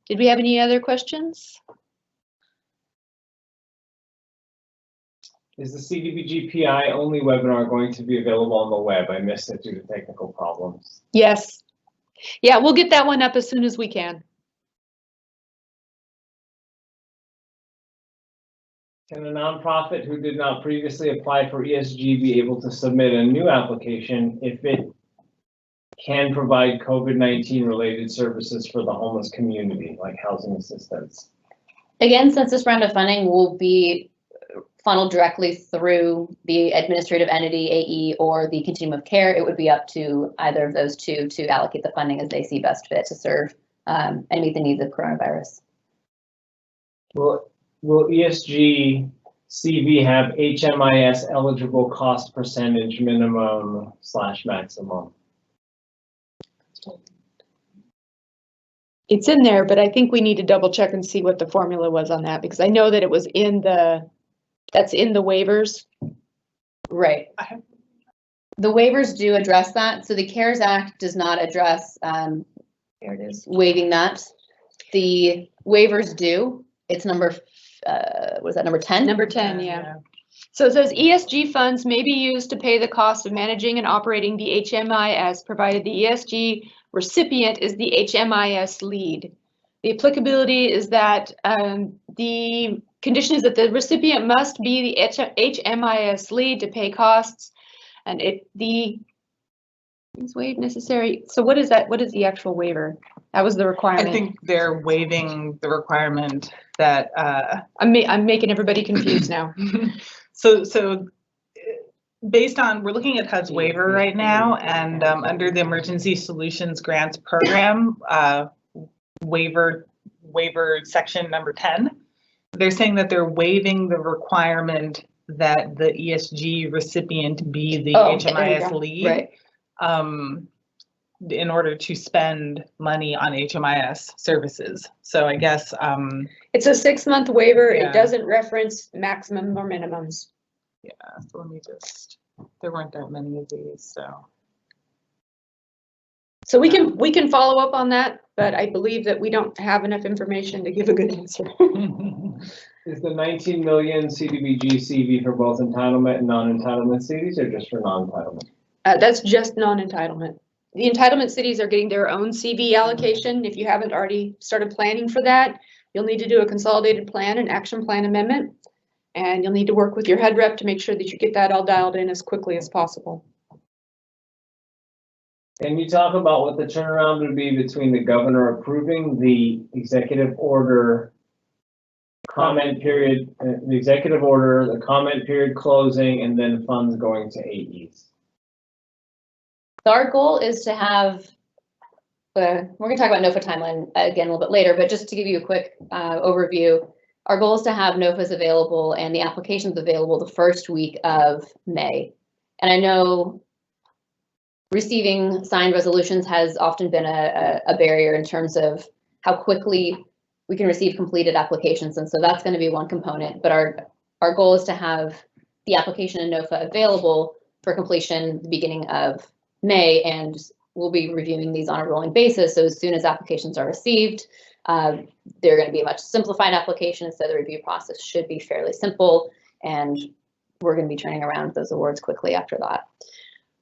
Did we have any other questions? Is the CDBG PI only webinar going to be available on the web? I missed it due to technical problems. Yes. Yeah, we'll get that one up as soon as we can. Can a nonprofit who did not previously apply for ESG be able to submit a new application if it can provide COVID-19 related services for the homeless community, like housing assistance? Again, since this round of funding will be funneled directly through the administrative entity, AE, or the continuum of care, it would be up to either of those two to allocate the funding as they see best fit to serve and meet the needs of coronavirus. Will ESG CV have HMIS eligible cost percentage minimum/maximum? It's in there, but I think we need to double check and see what the formula was on that, because I know that it was in that's in the waivers. Right. The waivers do address that. So the CARES Act does not address there it is, waiving that. The waivers do. It's number, what is that, number 10? Number 10, yeah. So it says ESG funds may be used to pay the cost of managing and operating the HMIS, provided the ESG recipient is the HMIS lead. The applicability is that the condition is that the recipient must be the HMIS lead to pay costs, and the is waived necessary. So what is that? What is the actual waiver? That was the requirement. I think they're waiving the requirement that, I'm making everybody confused now. so based on, we're looking at HUD's waiver right now, and under the Emergency Solutions Grants Program, waiver section number 10, they're saying that they're waiving the requirement that the ESG recipient be the Oh, there you HMIS go. lead. Right. In order to spend money on HMIS services. So I guess, It's a 6-month waiver. Yeah. It doesn't reference maximum or minimums. so let me just, there weren't that many of these, so. So we can follow up on that, but I believe that we don't have enough information to give a good answer. Is the 19 million CDBG CV for both entitlement and non-entitlement cities or just for non-entitlement? That's just non-entitlement. The entitlement cities are getting their own CV allocation. If you haven't already started planning for that, you'll need to do a consolidated plan and action plan amendment. And you'll need to work with your head rep to make sure that you get that all dialed in as quickly as possible. Can you talk about what the turnaround would be between the governor approving the executive order comment period, the executive order, the comment period closing, and then funds going to AEs? Our goal is to have, we're going to talk about NOFA timeline again a little bit later, but just to give you a quick overview, our goal is to have NOFAs available and the applications available the first week of May. And I know receiving signed resolutions has often been a barrier in terms of how quickly we can receive completed applications. And so that's going to be one component, but our goal is to have the application in NOFA available for completion the beginning of May, and we'll be reviewing these on a rolling basis. So as soon as applications are received, they're going to be a much simplified application, so the review process should be fairly simple, and we're going to be turning around those awards quickly after that.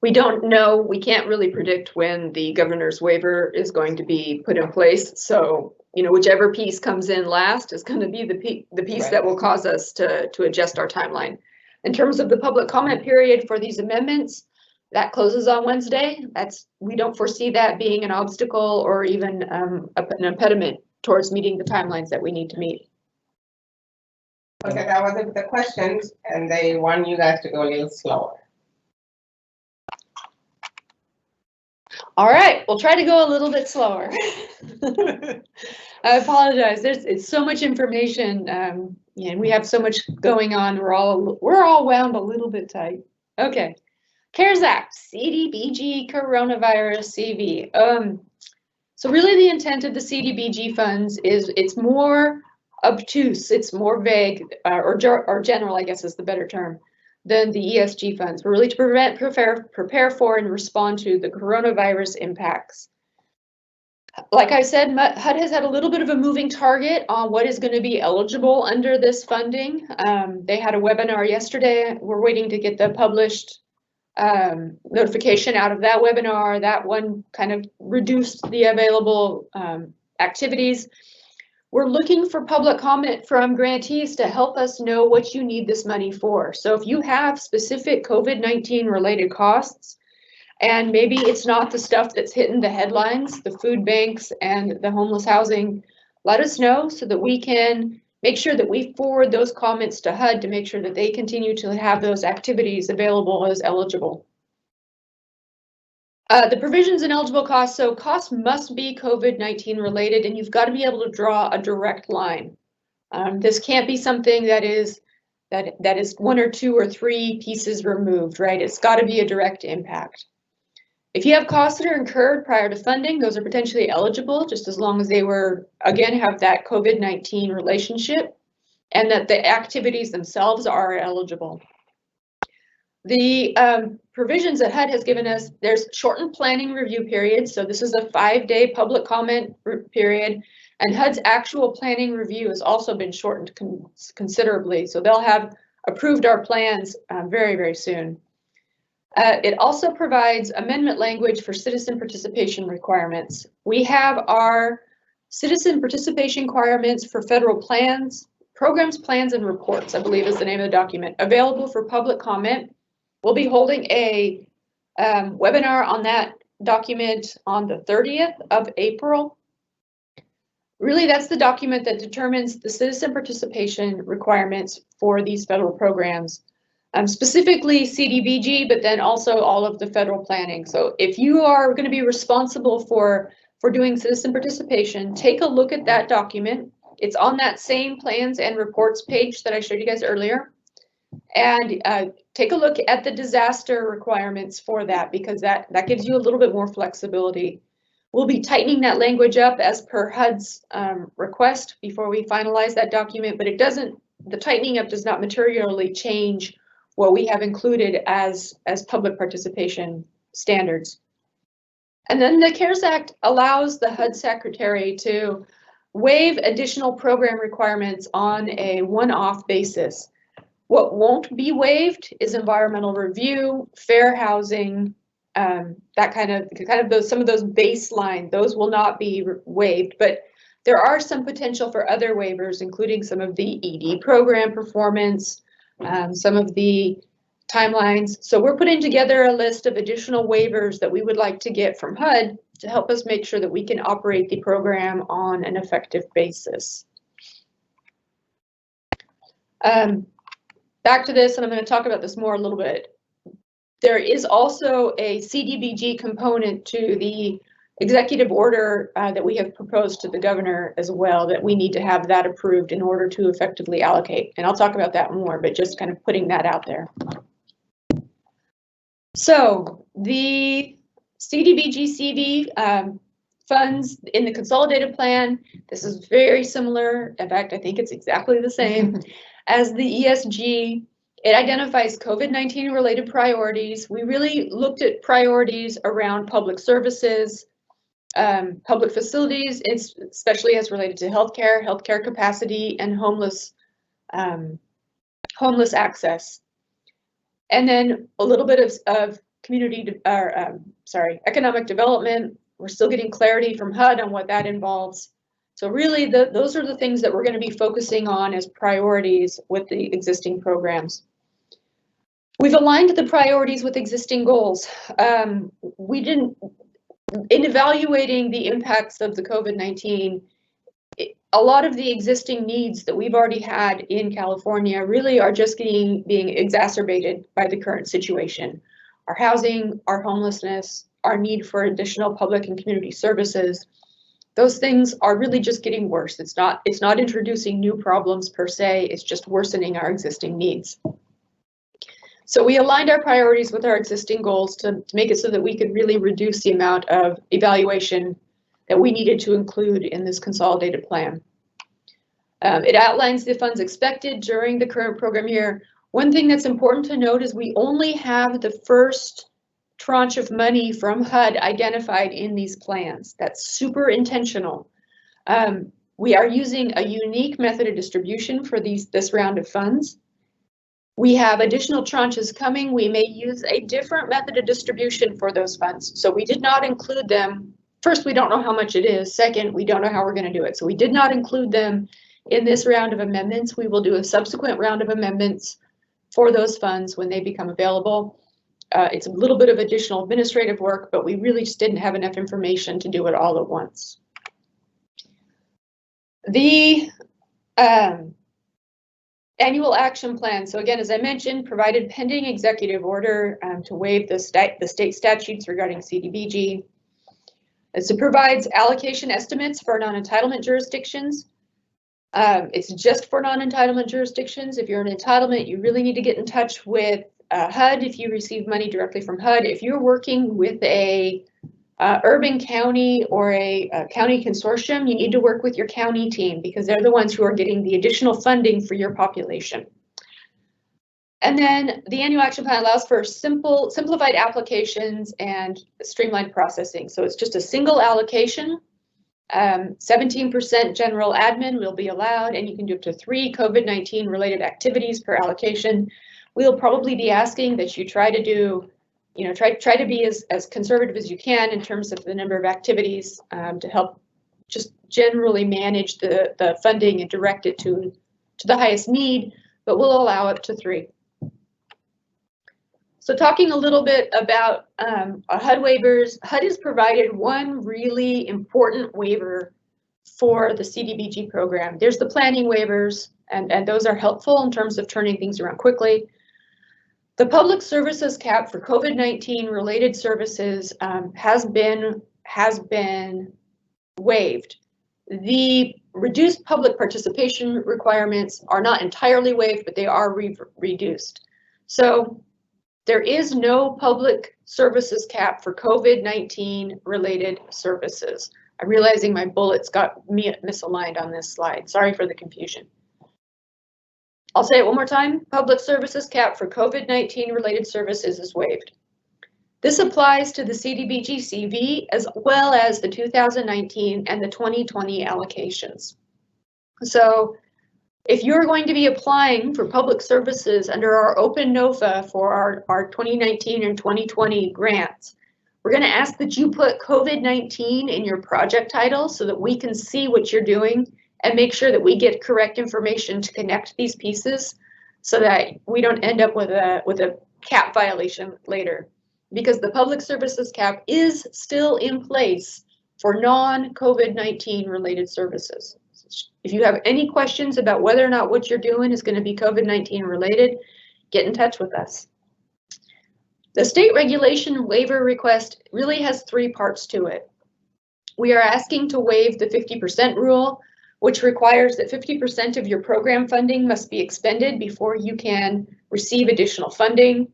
We don't know, we can't really predict when the governor's waiver is going to be put in place. So, you know, whichever piece comes in last is going to be the piece that will cause us to adjust our timeline. In terms of the public comment period for these amendments, that closes on Wednesday. We don't foresee that being an obstacle or even an impediment towards meeting the timelines that we need to meet. Okay, that was the questions, and they want you guys to go a little slower. All right, we'll try to go a little bit slower. I apologize. It's so much information, and we have so much going on. We're all wound a little bit tight. Okay, CARES Act, CDBG, coronavirus, CV. So really, the intent of the CDBG funds is it's more obtuse, it's more vague, or general, I guess is the better term, than the ESG funds. We're really to prepare for and respond to the coronavirus impacts. Like I said, HUD has had a little bit of a moving target on what is going to be eligible under this funding. They had a webinar yesterday. We're waiting to get the published notification out of that webinar. That one kind of reduced the available activities. We're looking for public comment from grantees to help us know what you need this money for. So if you have specific COVID-19 related costs, and maybe it's not the stuff that's hitting the headlines, the food banks and the homeless housing, let us know so that we can make sure that we forward those comments to HUD to make sure that they continue to have those activities available as eligible. The provisions and eligible costs. So costs must be COVID-19 related, and you've got to be able to draw a direct line. This can't be something that is one or two or three pieces removed, right? It's got to be a direct impact. If you have costs that are incurred prior to funding, those are potentially eligible, just as long as they were, again, have that COVID-19 relationship and that the activities themselves are eligible. The provisions that HUD has given us, there's shortened planning review periods. So this is a 5-day public comment period, and HUD's actual planning review has also been shortened considerably. So they'll have approved our plans very, very soon. It also provides amendment language for citizen participation requirements. We have our citizen participation requirements for federal plans, programs, plans, and reports, I believe is the name of the document, available for public comment. We'll be holding a webinar on that document on the 30th of April. Really, that's the document that determines the citizen participation requirements for these federal programs, specifically CDBG, but then also all of the federal planning. So if you are going to be responsible for doing citizen participation, take a look at that document. It's on that same plans and reports page that I showed you guys earlier. And take a look at the disaster requirements for that, because that gives you a little bit more flexibility. We'll be tightening that language up as per HUD's request before we finalize that document, but the tightening up does not materially change what we have included as public participation standards. And then the CARES Act allows the HUD secretary to waive additional program requirements on a one-off basis. What won't be waived is environmental review, fair housing, that kind of those, some of those baseline, those will not be waived, but there are some potential for other waivers, including some of the ED program performance, some of the timelines. So we're putting together a list of additional waivers that we would like to get from HUD to help us make sure that we can operate the program on an effective basis. Back to this, and I'm going to talk about this more a little bit. There is also a CDBG component to the executive order that we have proposed to the governor as well, that we need to have that approved in order to effectively allocate. And I'll talk about that more, but just kind of putting that out there. So the CDBG CV funds in the consolidated plan, this is very similar. In fact, I think it's exactly the same as the ESG. It identifies COVID-19 related priorities. We really looked at priorities around public services, public facilities, especially as related to healthcare capacity, and homeless access. And then a little bit of economic development. We're still getting clarity from HUD on what that involves. So really, those are the things that we're going to be focusing on as priorities with the existing programs. We've aligned the priorities with existing goals. In evaluating the impacts of the COVID-19, a lot of the existing needs that we've already had in California really are just being exacerbated by the current situation. Our housing, our homelessness, our need for additional public and community services, those things are really just getting worse. It's not introducing new problems per se, it's just worsening our existing needs. So we aligned our priorities with our existing goals to make it so that we could really reduce the amount of evaluation that we needed to include in this consolidated plan. It outlines the funds expected during the current program year. One thing that's important to note is we only have the first tranche of money from HUD identified in these plans. That's super intentional. We are using a unique method of distribution for this round of funds. We have additional tranches coming. We may use a different method of distribution for those funds. So we did not include them. First, we don't know how much it is. Second, we don't know how we're going to do it. So we did not include them in this round of amendments. We will do a subsequent round of amendments for those funds when they become available. It's a little bit of additional administrative work, but we really just didn't have enough information to do it all at once. The annual action plan. So again, as I mentioned, provided pending executive order to waive the state statutes regarding CDBG. So it provides allocation estimates for non-entitlement jurisdictions. It's just for non-entitlement jurisdictions. If you're an entitlement, you really need to get in touch with HUD if you receive money directly from HUD. If you're working with a urban county or a county consortium, you need to work with your county team because they're the ones who are getting the additional funding for your population. And then the annual action plan allows for simplified applications and streamlined processing. So it's just a single allocation. 17% general admin will be allowed, and you can do up to 3 COVID-19 related activities per allocation. We'll probably be asking that you try to do, try to be as conservative as you can in terms of the number of activities to help just generally manage the funding and direct it to the highest need, but we'll allow up to 3. So talking a little bit about HUD waivers, HUD has provided one really important waiver for the CDBG program. There's the planning waivers, and those are helpful in terms of turning things around quickly. The public services cap for COVID-19 related services has been waived. The reduced public participation requirements are not entirely waived, but they are reduced. So there is no public services cap for COVID-19 related services. I'm realizing my bullets got me misaligned on this slide. Sorry for the confusion. I'll say it one more time. Public services cap for COVID-19 related services is waived. This applies to the CDBG CV as well as the 2019 and the 2020 allocations. So if you're going to be applying for public services under our Open NOFA for our 2019 and 2020 grants, we're going to ask that you put COVID-19 in your project title so that we can see what you're doing and make sure that we get correct information to connect these pieces so that we don't end up with a cap violation later. Because the public services cap is still in place for non-COVID-19 related services. If you have any questions about whether or not what you're doing is going to be COVID-19 related, get in touch with us. The state regulation waiver request really has 3 parts to it. We are asking to waive the 50% rule, which requires that 50% of your program funding must be expended before you can receive additional funding.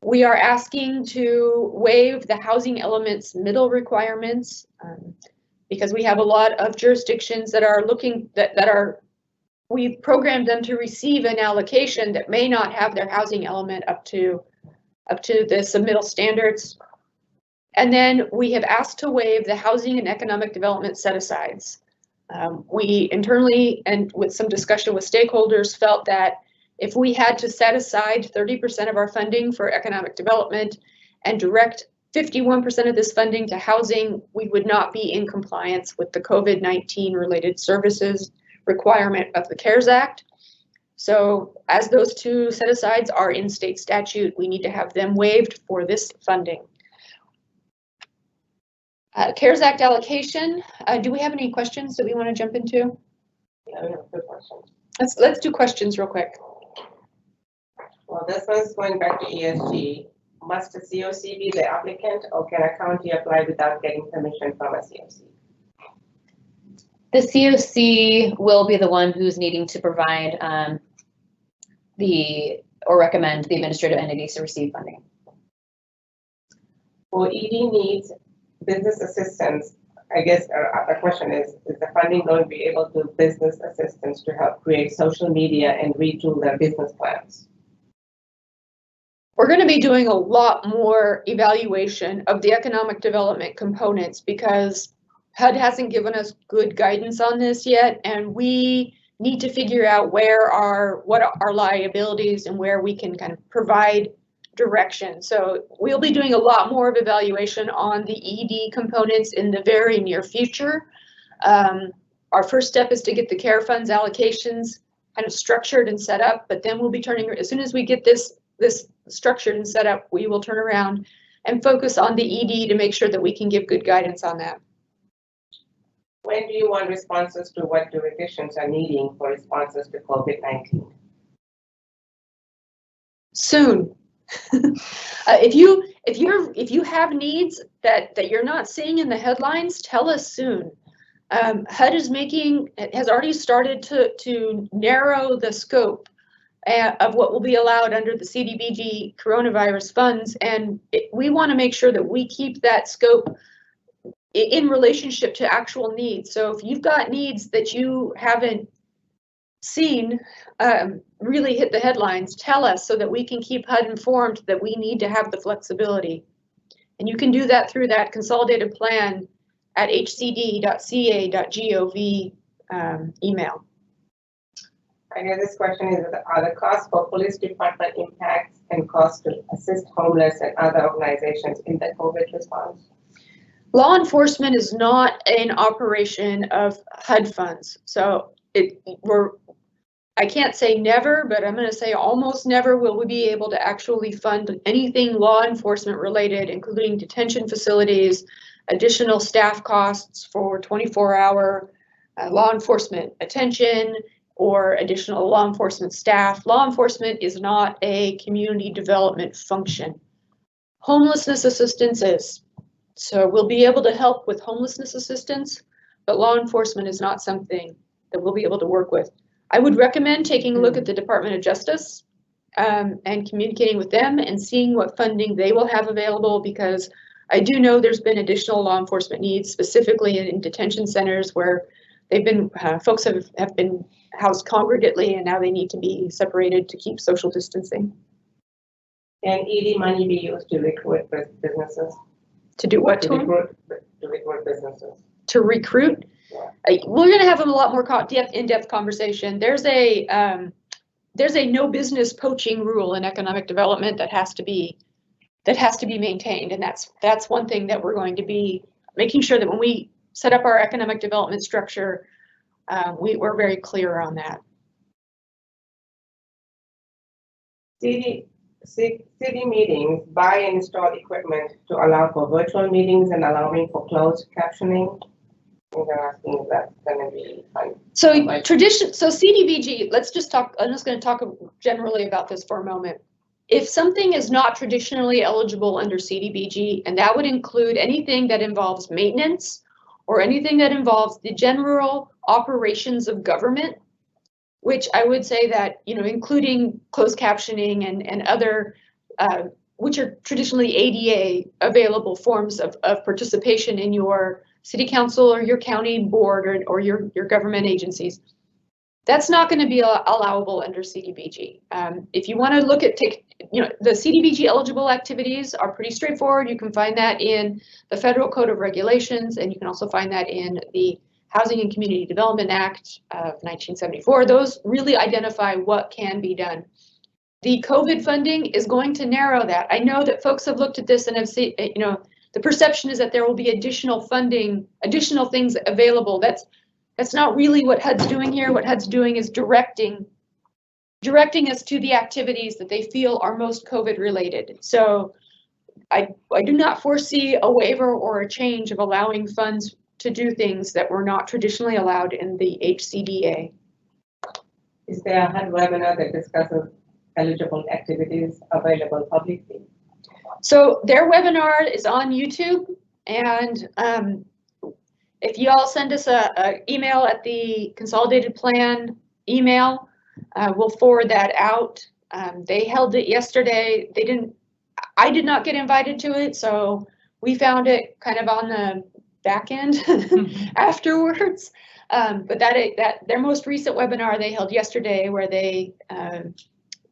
We are asking to waive the housing elements middle requirements because we have a lot of jurisdictions that are looking we've programmed them to receive an allocation that may not have their housing element up to the submittal standards. And then we have asked to waive the housing and economic development set-asides. We internally and with some discussion with stakeholders felt that if we had to set aside 30% of our funding for economic development and direct 51% of this funding to housing, we would not be in compliance with the COVID-19 related services requirement of the CARES Act. So as those 2 set-asides are in state statute, we need to have them waived for this funding. CARES Act allocation, do we have any questions that we want to jump into? Yeah, we have a good question. Let's do questions real quick. Well, this one's going back to ESG. Must a COC be the applicant, or can a county apply without getting permission from a COC? The COC will be the one who's needing to provide or recommend the administrative entities to receive funding. For ED needs business assistance, I guess the question is the funding going to be able to business assistance to help create social media and retool their business plans? We're going to be doing a lot more evaluation of the economic development components because HUD hasn't given us good guidance on this yet, and we need to figure out what are our liabilities and where we can kind of provide direction. So we'll be doing a lot more of evaluation on the ED components in the very near future. Our first step is to get the CARE funds allocations kind of structured and set up, but then we'll be turning, as soon as we get this structured and set up, we will turn around and focus on the ED to make sure that we can give good guidance on that. When do you want responses to what jurisdictions are needing for responses to COVID-19? Soon. If you have needs that you're not seeing in the headlines, tell us soon. HUD has already started to narrow the scope of what will be allowed under the CDBG coronavirus funds, and we want to make sure that we keep that scope in relationship to actual needs. So if you've got needs that you haven't seen really hit the headlines, tell us so that we can keep HUD informed that we need to have the flexibility. And you can do that through that consolidated plan at hcd.ca.gov email. I know this question is, are the costs for police department impacts and costs to assist homeless and other organizations in the COVID response? Law enforcement is not an operation of HUD funds. So I can't say never, but I'm going to say almost never will we be able to actually fund anything law enforcement related, including detention facilities, additional staff costs for 24-hour law enforcement attention, or additional law enforcement staff. Law enforcement is not a community development function. Homelessness assistance is. So we'll be able to help with homelessness assistance, but law enforcement is not something that we'll be able to work with. I would recommend taking a look at the Department of Justice and communicating with them and seeing what funding they will have available, because I do know there's been additional law enforcement needs, specifically in detention centers where they've been, folks have been housed congregately and now they need to be separated to keep social distancing. Can ED money be used to recruit businesses? To do what to them? To recruit businesses. To recruit? We're going to have a lot more in-depth conversation. There's a no business poaching rule in economic development that has to be maintained, and that's one thing that we're going to be making sure that when we set up our economic development structure, we're very clear on that. City meetings buy and install equipment to allow for virtual meetings and allowing for closed captioning. They're asking if that's going to be fun. So CDBG, I'm just going to talk generally about this for a moment. If something is not traditionally eligible under CDBG, and that would include anything that involves maintenance or anything that involves the general operations of government, which I would say that, including closed captioning and other, which are traditionally ADA available forms of participation in your city council or your county board or your government agencies, that's not going to be allowable under CDBG. If you want to look at the CDBG eligible activities are pretty straightforward. You can find that in the Federal Code of Regulations, and you can also find that in the Housing and Community Development Act of 1974. Those really identify what can be done. The COVID funding is going to narrow that. I know that folks have looked at this and have seen, the perception is that there will be additional funding, additional things available. That's not really what HUD's doing here. What HUD's doing is directing us to the activities that they feel are most COVID related. So I do not foresee a waiver or a change of allowing funds to do things that were not traditionally allowed in the HCDA. Is there a HUD webinar that discusses eligible activities available publicly? So their webinar is on YouTube, and if you all send us a email at the Consolidated Plan email, we'll forward that out. They held it yesterday. I did not get invited to it, so we found it kind of on the back end afterwards. But their most recent webinar they held yesterday, where they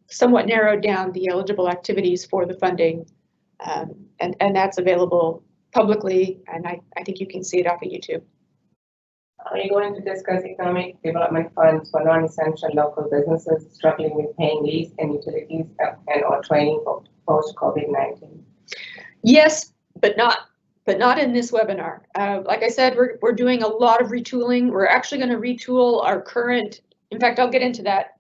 somewhat narrowed down the eligible activities for the funding, and that's available publicly, and I think you can see it off of YouTube. Are you going to discuss economic development funds for non-essential local businesses struggling with paying lease and utilities and or training for post-COVID-19? Yes, but not in this webinar. Like I said, we're doing a lot of retooling. We're actually going to retool our current, in fact, I'll get into that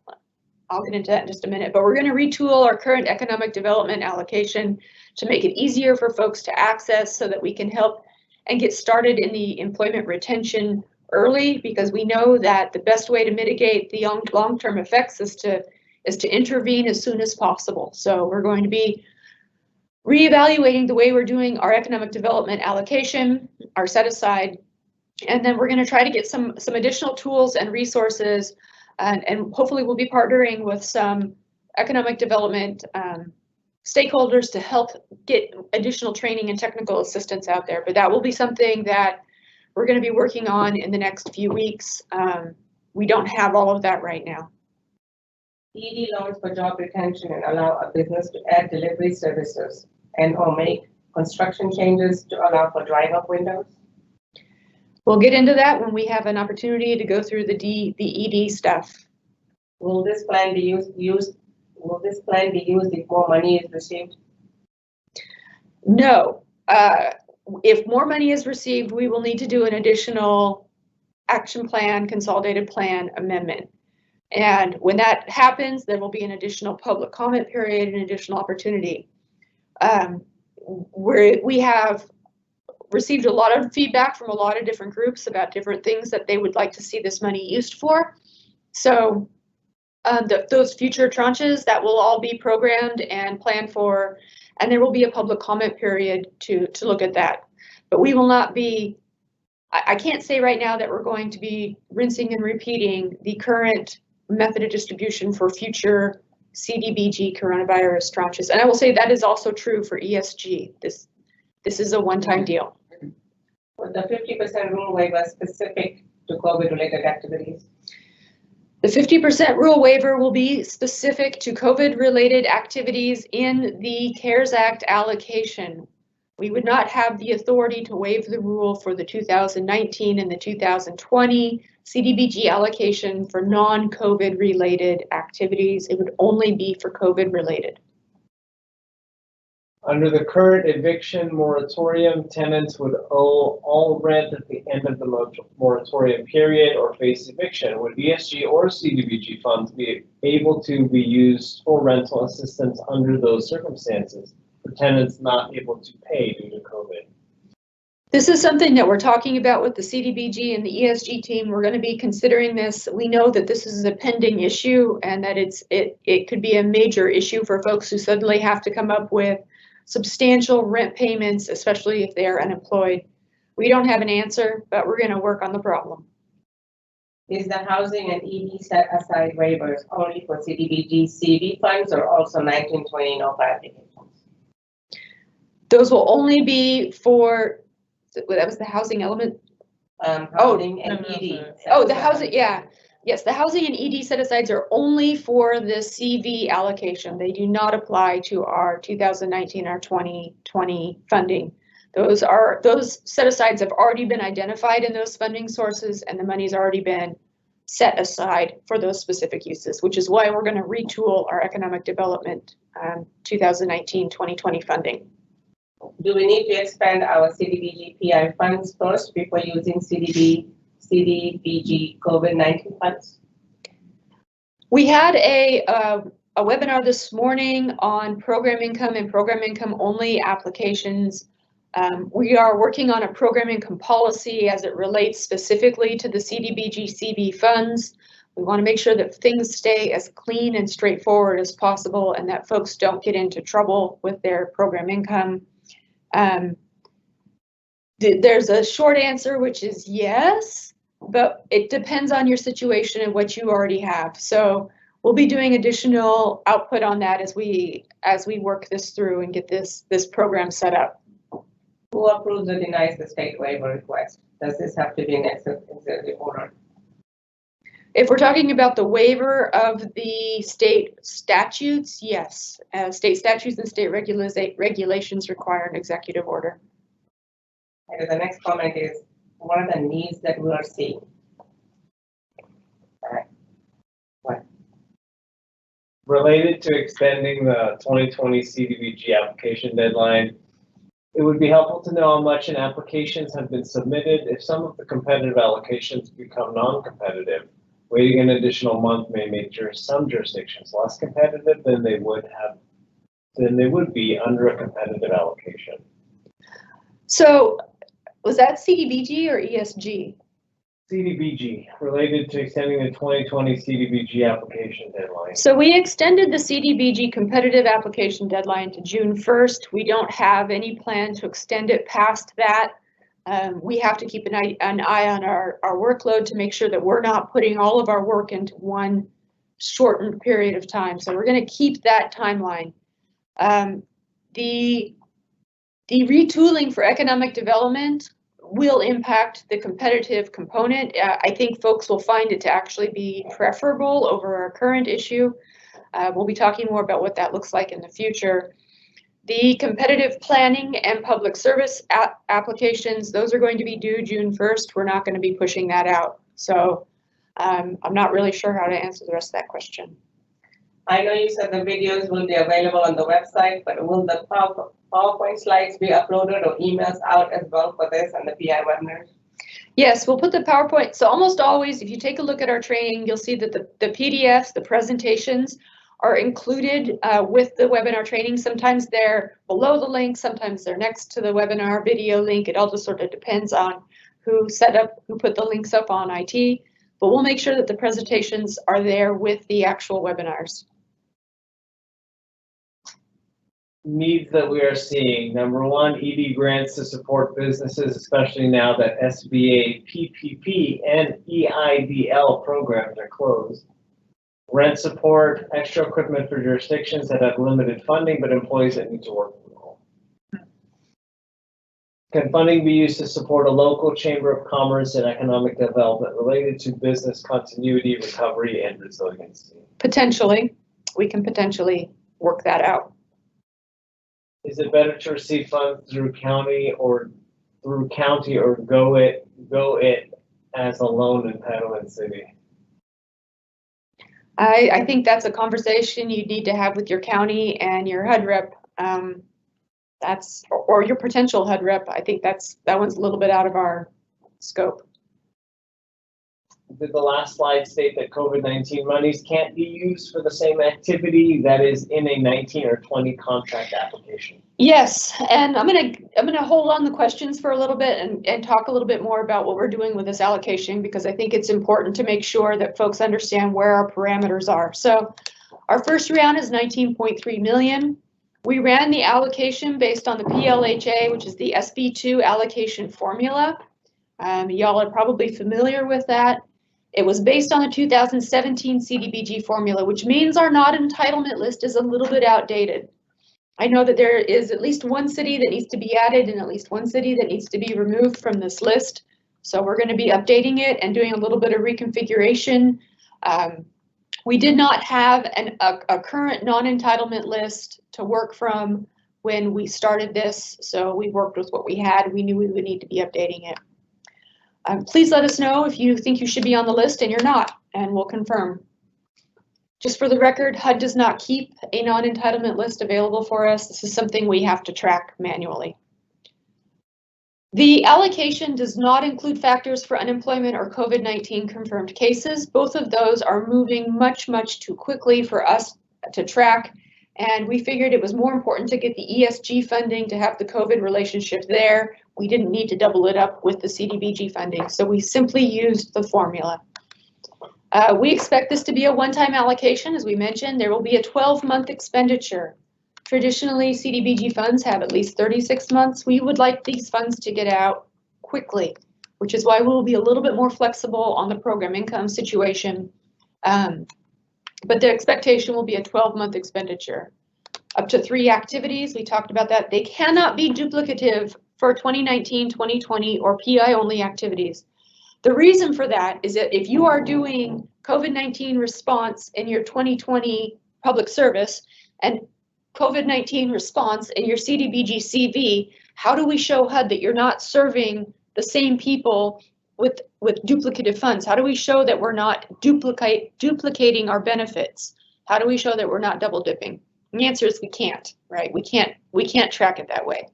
in just a minute, but we're going to retool our current economic development allocation to make it easier for folks to access so that we can help and get started in the employment retention early, because we know that the best way to mitigate the long-term effects is to intervene as soon as possible. So we're going to be reevaluating the way we're doing our economic development allocation, our set aside, and then we're going to try to get some additional tools and resources, and hopefully we'll be partnering with some economic development stakeholders to help get additional training and technical assistance out there. But that will be something that we're going to be working on in the next few weeks. We don't have all of that right now. ED loans for job retention and allow a business to add delivery services and or make construction changes to allow for drive-up windows? We'll get into that when we have an opportunity to go through the ED stuff. Will this plan be used if more money is received? No. if more money is received, we will need to do an additional action plan, consolidated plan amendment. And when that happens, there will be an additional public comment period, an additional opportunity. We have received a lot of feedback from a lot of different groups about different things that they would like to see this money used for. So those future tranches, that will all be programmed and planned for, and there will be a public comment period to look at that. But we will not be, I can't say right now that we're going to be rinsing and repeating the current method of distribution for future CDBG coronavirus tranches. And I will say that is also true for ESG. This is a one-time deal. With the 50% rule waiver specific to COVID-related activities. The 50% rule waiver will be specific to COVID-related activities in the CARES Act allocation. We would not have the authority to waive the rule for the 2019 and the 2020 CDBG allocation for non-COVID related activities. It would only be for COVID related. Under the current eviction moratorium, tenants would owe all rent at the end of the moratorium period or face eviction. Would ESG or CDBG funds be able to be used for rental assistance under those circumstances for tenants not able to pay due to COVID? This is something that we're talking about with the CDBG and the ESG team. We're going to be considering this. We know that this is a pending issue and that it could be a major issue for folks who suddenly have to come up with substantial rent payments, especially if they are unemployed. We don't have an answer, but we're going to work on the problem. Is the housing and ED set aside waivers only for CDBG CV funds or also 1920 NOPA applications? Those will only be for, that was the housing element. Housing and ED. Oh, the housing, yeah. Yes, the housing and ED set-asides are only for the CV allocation. They do not apply to our 2019 or 2020 funding. Those set-asides have already been identified in those funding sources, and the money's already been set aside for those specific uses, which is why we're going to retool our economic development 2019-2020 funding. Do we need to expand our CDBG PI funds first before using CDBG COVID-19 funds? We had a webinar this morning on program income and program income only applications. We are working on a program income policy as it relates specifically to the CDBG CV funds. We want to make sure that things stay as clean and straightforward as possible and that folks don't get into trouble with their program income. There's a short answer, which is yes, but it depends on your situation and what you already have. So we'll be doing additional output on that as we work this through and get this program set up. Who approves or denies the state waiver request? Does this have to be an executive order? If we're talking about the waiver of the state statutes, yes. State statutes and state regulations require an executive order. And the next comment is, what are the needs that we are seeing? All right. What? Related to extending the 2020 CDBG application deadline, it would be helpful to know how much in applications have been submitted. If some of the competitive allocations become non-competitive, waiting an additional month may make some jurisdictions less competitive than they would be under a competitive allocation. So was that CDBG or ESG? CDBG, related to extending the 2020 CDBG application deadline. So we extended the CDBG competitive application deadline to June 1st. We don't have any plan to extend it past that. We have to keep an eye on our workload to make sure that we're not putting all of our work into one shortened period of time. So we're going to keep that timeline. The retooling for economic development will impact the competitive component. I think folks will find it to actually be preferable over our current issue. We'll be talking more about what that looks like in the future. The competitive planning and public service applications, those are going to be due June 1st. We're not going to be pushing that out. So I'm not really sure how to answer the rest of that question. I know you said the videos will be available on the website, but will the PowerPoint slides be uploaded or emails out as well for this and the PI webinars? Yes, we'll put the PowerPoint. So almost always, if you take a look at our training, you'll see that the PDFs, the presentations are included with the webinar training. Sometimes they're below the link, sometimes they're next to the webinar video link. It all just sort of depends on who put the links up on IT. But we'll make sure that the presentations are there with the actual webinars. Needs that we are seeing. Number one, ED grants to support businesses, especially now that SBA, PPP, and EIDL programs are closed. Rent support, extra equipment for jurisdictions that have limited funding, but employees that need to work from home. Can funding be used to support a local chamber of commerce and economic development related to business continuity, recovery, and resiliency? Potentially, we can potentially work that out. Is it better to receive funds through county or go it as a loan entitlement city? I think that's a conversation you need to have with your county and your HUD rep. Or your potential HUD rep. I think that one's a little bit out of our scope. Did the last slide state that COVID-19 monies can't be used for the same activity that is in a 19 or 20 contract application? Yes, and I'm gonna hold on the questions for a little bit and talk a little bit more about what we're doing with this allocation, because I think it's important to make sure that folks understand where our parameters are. So our first round is 19.3 million. We ran the allocation based on the PLHA, which is the SB2 allocation formula. Y'all are probably familiar with that. It was based on the 2017 CDBG formula, which means our not entitlement list is a little bit outdated. I know that there is at least one city that needs to be added and at least one city that needs to be removed from this list. So we're going to be updating it and doing a little bit of reconfiguration. We did not have a current non-entitlement list to work from when we started this, so we worked with what we had. We knew we would need to be updating it. Please let us know if you think you should be on the list and you're not, and we'll confirm. Just for the record, HUD does not keep a non-entitlement list available for us. This is something we have to track manually. The allocation does not include factors for unemployment or COVID-19 confirmed cases. Both of those are moving much, much too quickly for us to track. And we figured it was more important to get the ESG funding to have the COVID relationship there. We didn't need to double it up with the CDBG funding. So we simply used the formula. We expect this to be a one-time allocation. As we mentioned, there will be a 12-month expenditure. Traditionally, CDBG funds have at least 36 months. We would like these funds to get out quickly, which is why we will be a little bit more flexible on the program income situation. But the expectation will be a 12-month expenditure. Up to 3 activities, we talked about that. They cannot be duplicative for 2019, 2020, or PI-only activities. The reason for that is that if you are doing COVID-19 response in your 2020 public service and COVID-19 response in your CDBG CV, how do we show HUD that you're not serving the same people with duplicative funds? How do we show that we're not duplicating our benefits? How do we show that we're not double dipping? And the answer is we can't, right? We can't track it that way.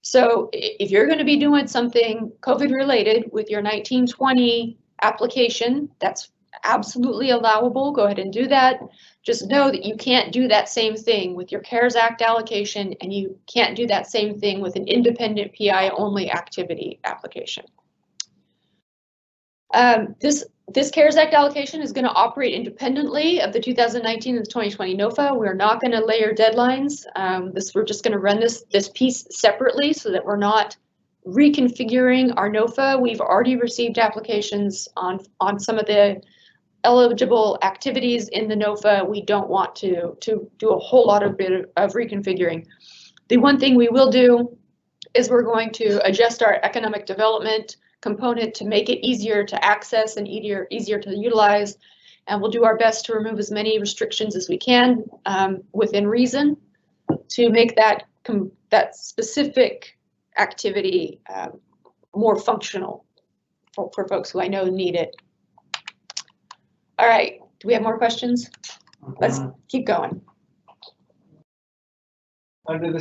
So if you're going to be doing something COVID related with your 1920 application, that's absolutely allowable. Go ahead and do that. Just know that you can't do that same thing with your CARES Act allocation, and you can't do that same thing with an independent PI only activity application. This CARES Act allocation is going to operate independently of the 2019 and 2020 NOFA. We're not going to layer deadlines. We're just going to run this piece separately so that we're not reconfiguring our NOFA. We've already received applications on some of the eligible activities in the NOFA. We don't want to do a whole lot of reconfiguring. The one thing we will do is we're going to adjust our economic development component to make it easier to access and easier to utilize, and we'll do our best to remove as many restrictions as we can within reason to make that specific activity more functional for folks who I know need it. All right, do we have more questions? Let's keep going. Under the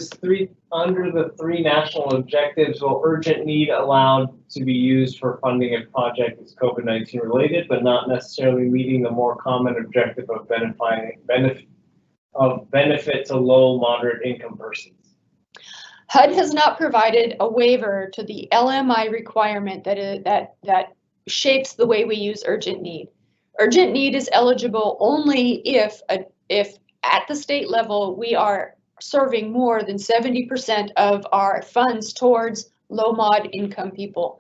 three national objectives, will urgent need allowed to be used for funding a project is COVID-19 related, but not necessarily meeting the more common objective of benefit to low, moderate income persons? HUD has not provided a waiver to the LMI requirement that shapes the way we use urgent need. Urgent need is eligible only if at the state level we are serving more than 70% of our funds towards low mod income people.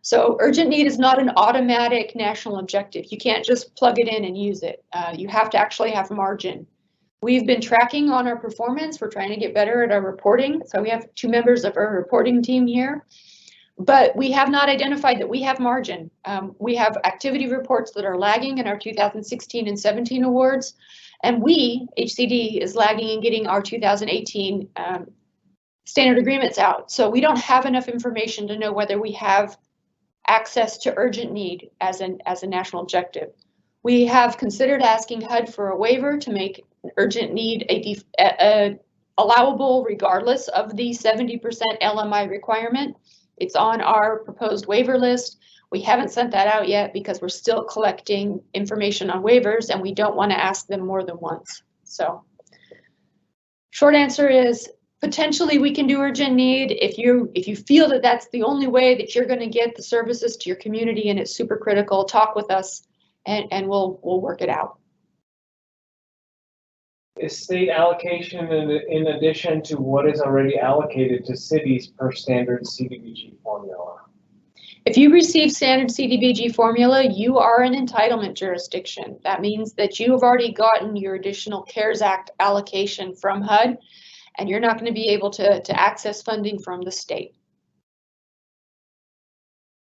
So urgent need is not an automatic national objective. You can't just plug it in and use it. You have to actually have margin. We've been tracking on our performance. We're trying to get better at our reporting. So we have 2 members of our reporting team here, but we have not identified that we have margin. We have activity reports that are lagging in our 2016 and 17 awards. And HCD is lagging in getting our 2018 standard agreements out. So we don't have enough information to know whether we have access to urgent need as a national objective. We have considered asking HUD for a waiver to make urgent need a allowable regardless of the 70% LMI requirement. It's on our proposed waiver list. We haven't sent that out yet because we're still collecting information on waivers and we don't want to ask them more than once. So short answer is potentially we can do urgent need if you feel that that's the only way that you're going to get the services to your community and it's super critical. Talk with us and we'll work it out. Is state allocation in addition to what is already allocated to cities per standard CDBG formula? If you receive standard CDBG formula, you are an entitlement jurisdiction. That means that you have already gotten your additional CARES Act allocation from HUD, and you're not going to be able to access funding from the state.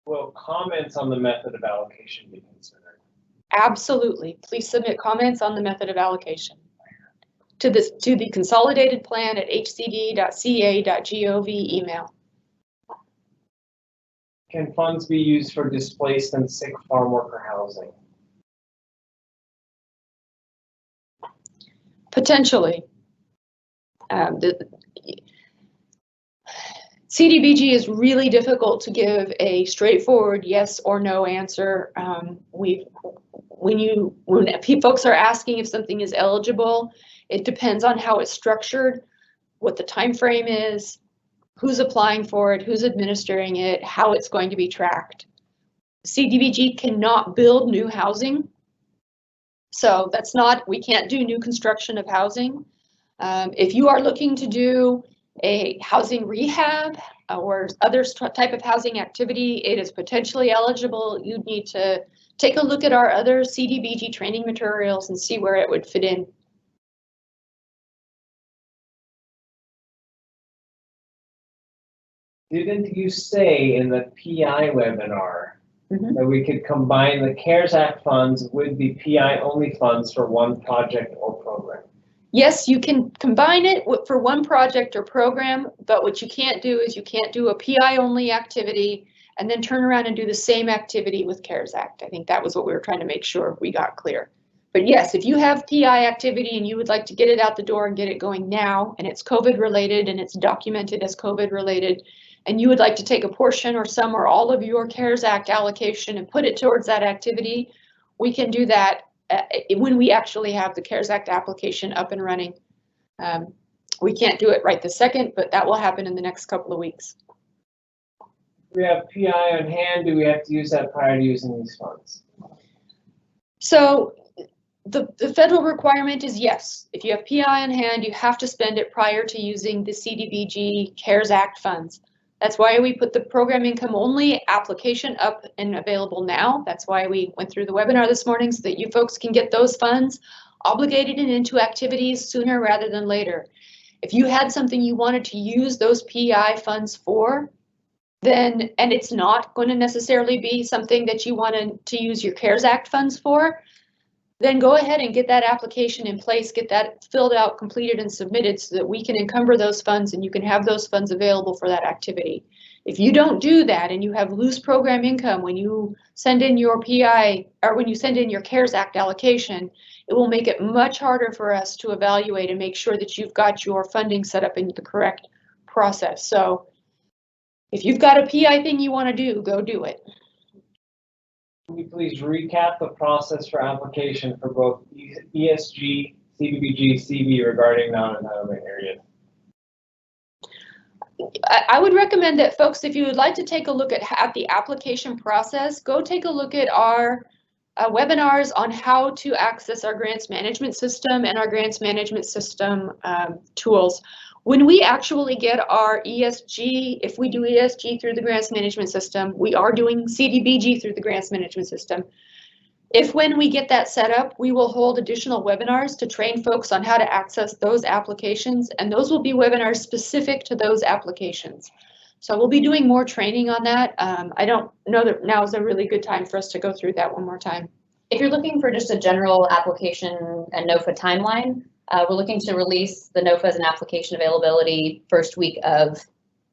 Will comments on the method of allocation be considered? Absolutely. Please submit comments on the method of allocation to the consolidated plan at hcd.ca.gov email. Can funds be used for displaced and sick farm worker housing? Potentially. CDBG is really difficult to give a straightforward yes or no answer. When folks are asking if something is eligible, it depends on how it's structured, what the time frame is, who's applying for it, who's administering it, how it's going to be tracked. CDBG cannot build new housing. So we can't do new construction of housing. If you are looking to do a housing rehab or other type of housing activity, it is potentially eligible. You'd need to take a look at our other CDBG training materials and see where it would fit in. Didn't you say in the PI webinar that we could combine the CARES Act funds with the PI only funds for one project or program? Yes, you can combine it for one project or program, but what you can't do is you can't do a PI only activity and then turn around and do the same activity with CARES Act. I think that was what we were trying to make sure we got clear. But yes, if you have PI activity and you would like to get it out the door and get it going now, and it's COVID related and it's documented as COVID related, and you would like to take a portion or some or all of your CARES Act allocation and put it towards that activity, we can do that when we actually have the CARES Act application up and running. We can't do it right this second, but that will happen in the next couple of weeks. We have PI on hand. Do we have to use that prior to using these funds? So the federal requirement is yes. If you have PI on hand, you have to spend it prior to using the CDBG CARES Act funds. That's why we put the program income only application up and available now. That's why we went through the webinar this morning so that you folks can get those funds obligated and into activities sooner rather than later. If you had something you wanted to use those PI funds for, then, and it's not going to necessarily be something that you wanted to use your CARES Act funds for, then go ahead and get that application in place, get that filled out, completed, and submitted so that we can encumber those funds and you can have those funds available for that activity. If you don't do that and you have loose program income when you send in your PI or when you send in your CARES Act allocation, it will make it much harder for us to evaluate and make sure that you've got your funding set up in the correct process. So if you've got a PI thing you want to do, go do it. Can you please recap the process for application for both ESG, CDBG, CV regarding non-entitlement areas? I would recommend that folks, if you would like to take a look at the application process, go take a look at our webinars on how to access our grants management system and our grants management system tools. When we actually get our ESG, if we do ESG through the grants management system, we are doing CDBG through the grants management system. When we get that set up, we will hold additional webinars to train folks on how to access those applications, and those will be webinars specific to those applications. So we'll be doing more training on that. I don't know that now is a really good time for us to go through that one more time. If you're looking for just a general application and NOFA timeline, we're looking to release the NOFAs and application availability first week of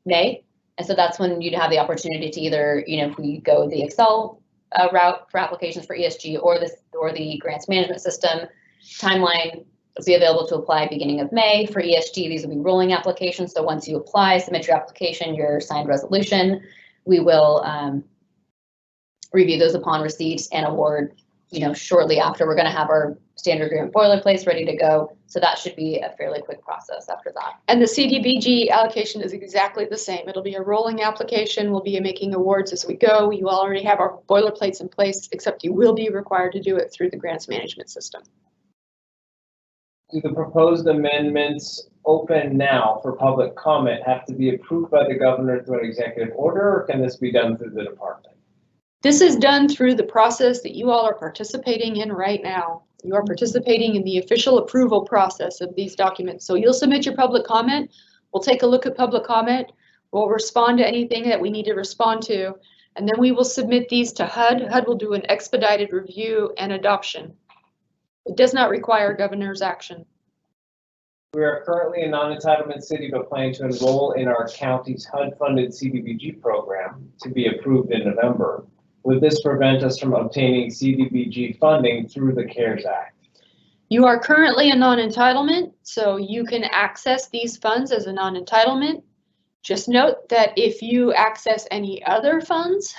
May. And so that's when you'd have the opportunity to either, if we go the Excel route for applications for ESG or the grants management system timeline will be available to apply beginning of May. For ESG, these will be rolling applications. So once you apply, submit your application, your signed resolution, we will review those upon receipt and award, shortly after. We're going to have our standard agreement boilerplates ready to go. So that should be a fairly quick process after that. And the CDBG allocation is exactly the same. It'll be a rolling application. We'll be making awards as we go. You already have our boilerplates in place, except you will be required to do it through the grants management system. Do the proposed amendments open now for public comment have to be approved by the governor through an executive order, or can this be done through the department? This is done through the process that you all are participating in right now. You are participating in the official approval process of these documents. So you'll submit your public comment. We'll take a look at public comment. We'll respond to anything that we need to respond to. And then we will submit these to HUD. HUD will do an expedited review and adoption. It does not require governor's action. We are currently a non-entitlement city, but plan to enroll in our county's HUD-funded CDBG program to be approved in November. Would this prevent us from obtaining CDBG funding through the CARES Act? You are currently a non-entitlement, so you can access these funds as a non-entitlement. Just note that if you access any other funds,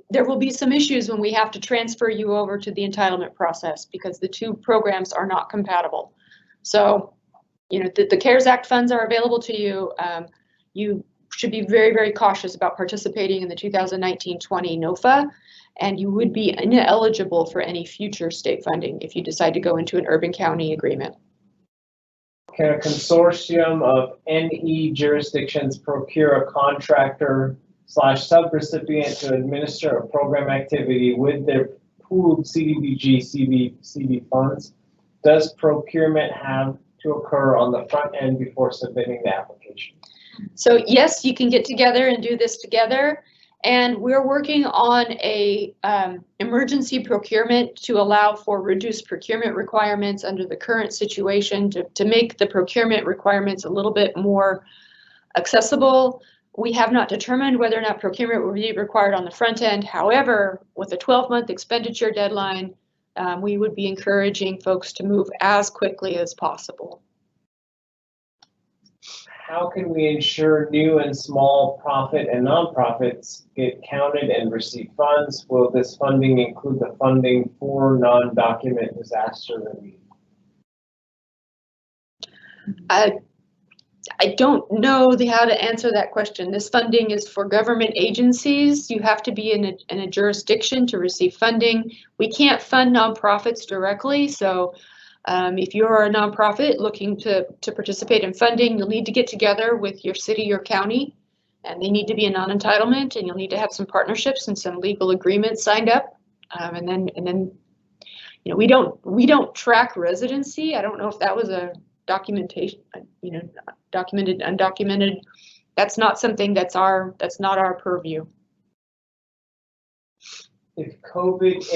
there will be some issues when we have to transfer you over to the entitlement process because the two programs are not compatible. So, the CARES Act funds are available to you. You should be very, very cautious about participating in the 2019-20 NOFA, and you would be ineligible for any future state funding if you decide to go into an urban county agreement. Can a consortium of NE jurisdictions procure a contractor / subrecipient to administer a program activity with their pooled CDBG CV funds? Does procurement have to occur on the front end before submitting the application? So yes, you can get together and do this together. And we're working on a emergency procurement to allow for reduced procurement requirements under the current situation to make the procurement requirements a little bit more accessible. We have not determined whether or not procurement will be required on the front end. However, with a 12-month expenditure deadline, we would be encouraging folks to move as quickly as possible. How can we ensure new and small profit and nonprofits get counted and receive funds? Will this funding include the funding for non-document disaster relief? I don't know how to answer that question. This funding is for government agencies. You have to be in a jurisdiction to receive funding. We can't fund nonprofits directly, so if you're a nonprofit looking to participate in funding, you'll need to get together with your city or county, and they need to be a non-entitlement, and you'll need to have some partnerships and some legal agreements signed up. And then, we don't track residency. I don't know if that was a documentation, documented, undocumented. That's not something that's not our purview. If COVID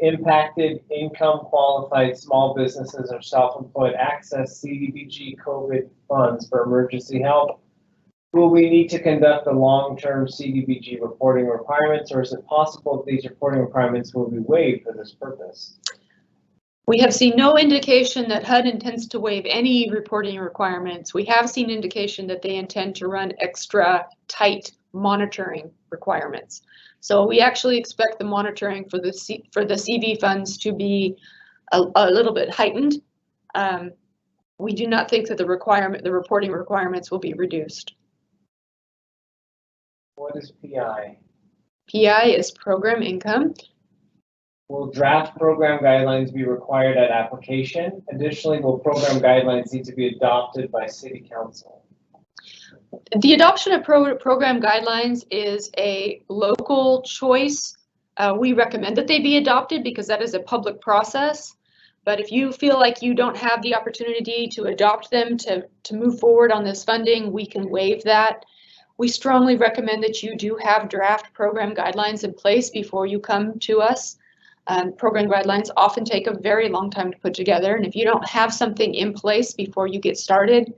impacted income qualified small businesses or self-employed access CDBG COVID funds for emergency help, Will we need to conduct the long-term CDBG reporting requirements, or is it possible that these reporting requirements will be waived for this purpose? We have seen no indication that HUD intends to waive any reporting requirements. We have seen indication that they intend to run extra tight monitoring requirements. So we actually expect the monitoring for the CV funds to be a little bit heightened. We do not think that the reporting requirements will be reduced. What is PI? PI is program income. Will draft program guidelines be required at application? Additionally, will program guidelines need to be adopted by City Council? The adoption of program guidelines is a local choice. We recommend that they be adopted because that is a public process. But if you feel like you don't have the opportunity to adopt them to move forward on this funding, we can waive that. We strongly recommend that you do have draft program guidelines in place before you come to us. Program guidelines often take a very long time to put together, and if you don't have something in place before you get started,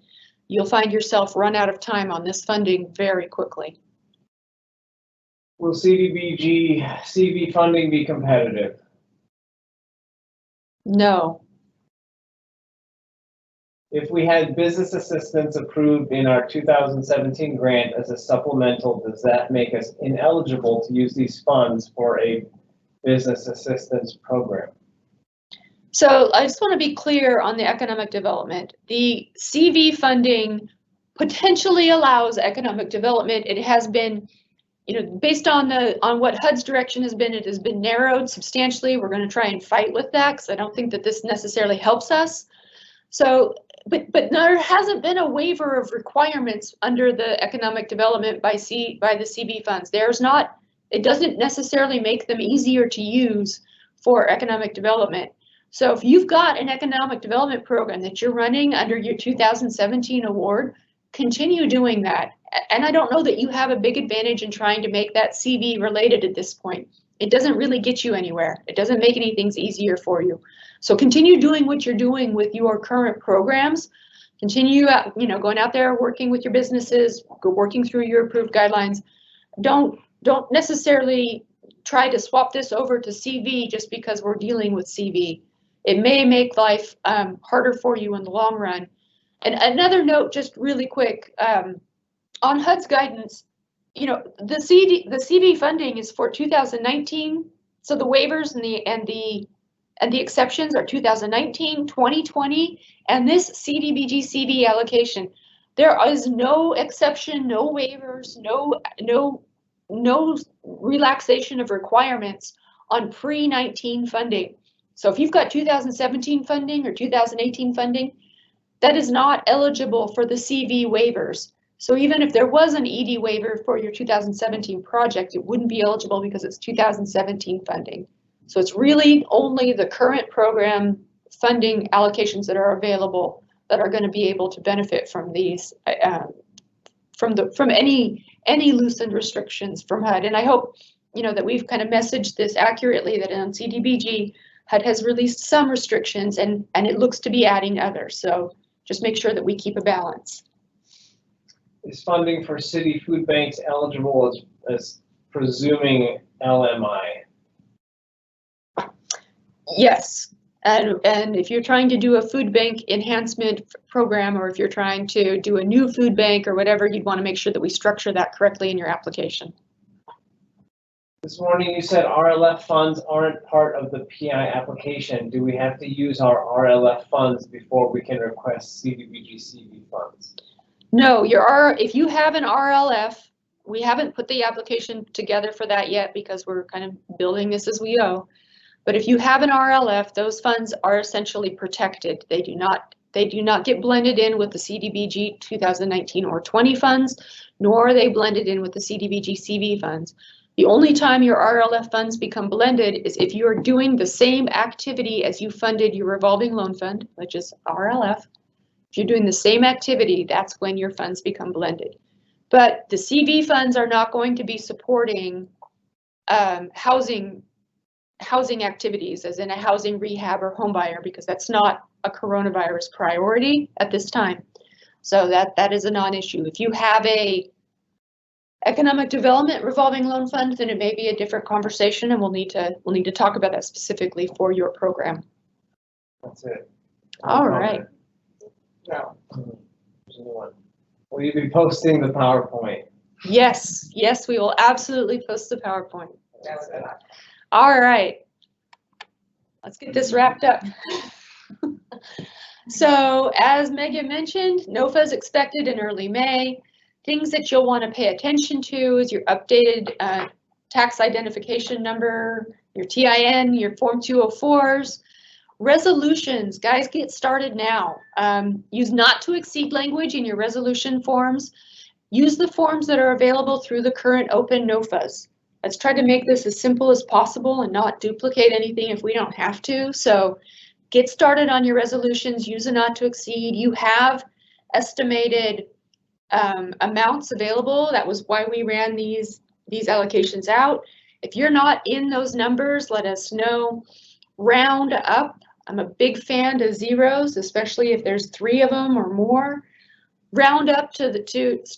you'll find yourself run out of time on this funding very quickly. Will CDBG CV funding be competitive? No. If we had business assistance approved in our 2017 grant as a supplemental, does that make us ineligible to use these funds for a business assistance program? So I just want to be clear on the economic development. The CV funding potentially allows economic development. It has been, based on what HUD's direction has been, it has been narrowed substantially. We're going to try and fight with that because I don't think that this necessarily helps us. So, but there hasn't been a waiver of requirements under the economic development by the CV funds. There's not. It doesn't necessarily make them easier to use for economic development. So if you've got an economic development program that you're running under your 2017 award, continue doing that. And I don't know that you have a big advantage in trying to make that CV related at this point. It doesn't really get you anywhere. It doesn't make anything easier for you. So continue doing what you're doing with your current programs. Continue, going out there, working with your businesses, working through your approved guidelines. Don't necessarily try to swap this over to CV just because we're dealing with CV. It may make life harder for you in the long run. And another note, just really quick, on HUD's guidance, the CV funding is for 2019. So the waivers and the exceptions are 2019, 2020, and this CDBG CV allocation. There is no exception, no waivers, no relaxation of requirements on pre-19 funding. So if you've got 2017 funding or 2018 funding, that is not eligible for the CV waivers. So even if there was an ED waiver for your 2017 project, it wouldn't be eligible because it's 2017 funding. So it's really only the current program funding allocations that are available that are going to be able to benefit from these, from any loosened restrictions from HUD. And I hope, that we've kind of messaged this accurately, that on CDBG, HUD has released some restrictions and it looks to be adding others. So just make sure that we keep a balance. Is funding for city food banks eligible as presuming LMI? Yes. And if you're trying to do a food bank enhancement program, or if you're trying to do a new food bank or whatever, you'd want to make sure that we structure that correctly in your application. This morning you said RLF funds aren't part of the PI application. Do we have to use our RLF funds before we can request CDBG CV funds? No, if you have an RLF, we haven't put the application together for that yet because we're kind of building this as we go. But if you have an RLF, those funds are essentially protected. They do not get blended in with the CDBG 2019 or 20 funds, nor are they blended in with the CDBG CV funds. The only time your RLF funds become blended is if you are doing the same activity as you funded your revolving loan fund, which is RLF. If you're doing the same activity, that's when your funds become blended. But the CV funds are not going to be supporting housing activities, as in a housing rehab or home buyer, because that's not a coronavirus priority at this time. So that is a non-issue. If you have a economic development revolving loan fund, then it may be a different conversation, and we'll need to talk about that specifically for your program. That's it. All right. No. There's a new one. Will you be posting the PowerPoint? Yes, yes, we will absolutely post the PowerPoint. That was a lot. All right. Let's get this wrapped up. So as Megan mentioned, NOFA is expected in early May. Things that you'll want to pay attention to is your updated tax identification number, your TIN, your Form 204s. Resolutions, guys, get started now. Use not to exceed language in your resolution forms. Use the forms that are available through the current open NOFAs. Let's try to make this as simple as possible and not duplicate anything if we don't have to. So get started on your resolutions, use a not to exceed. You have estimated amounts available. That was why we ran these allocations out. If you're not in those numbers, let us know. Round up. I'm a big fan of zeros, especially if there's 3 of them or more. Round up to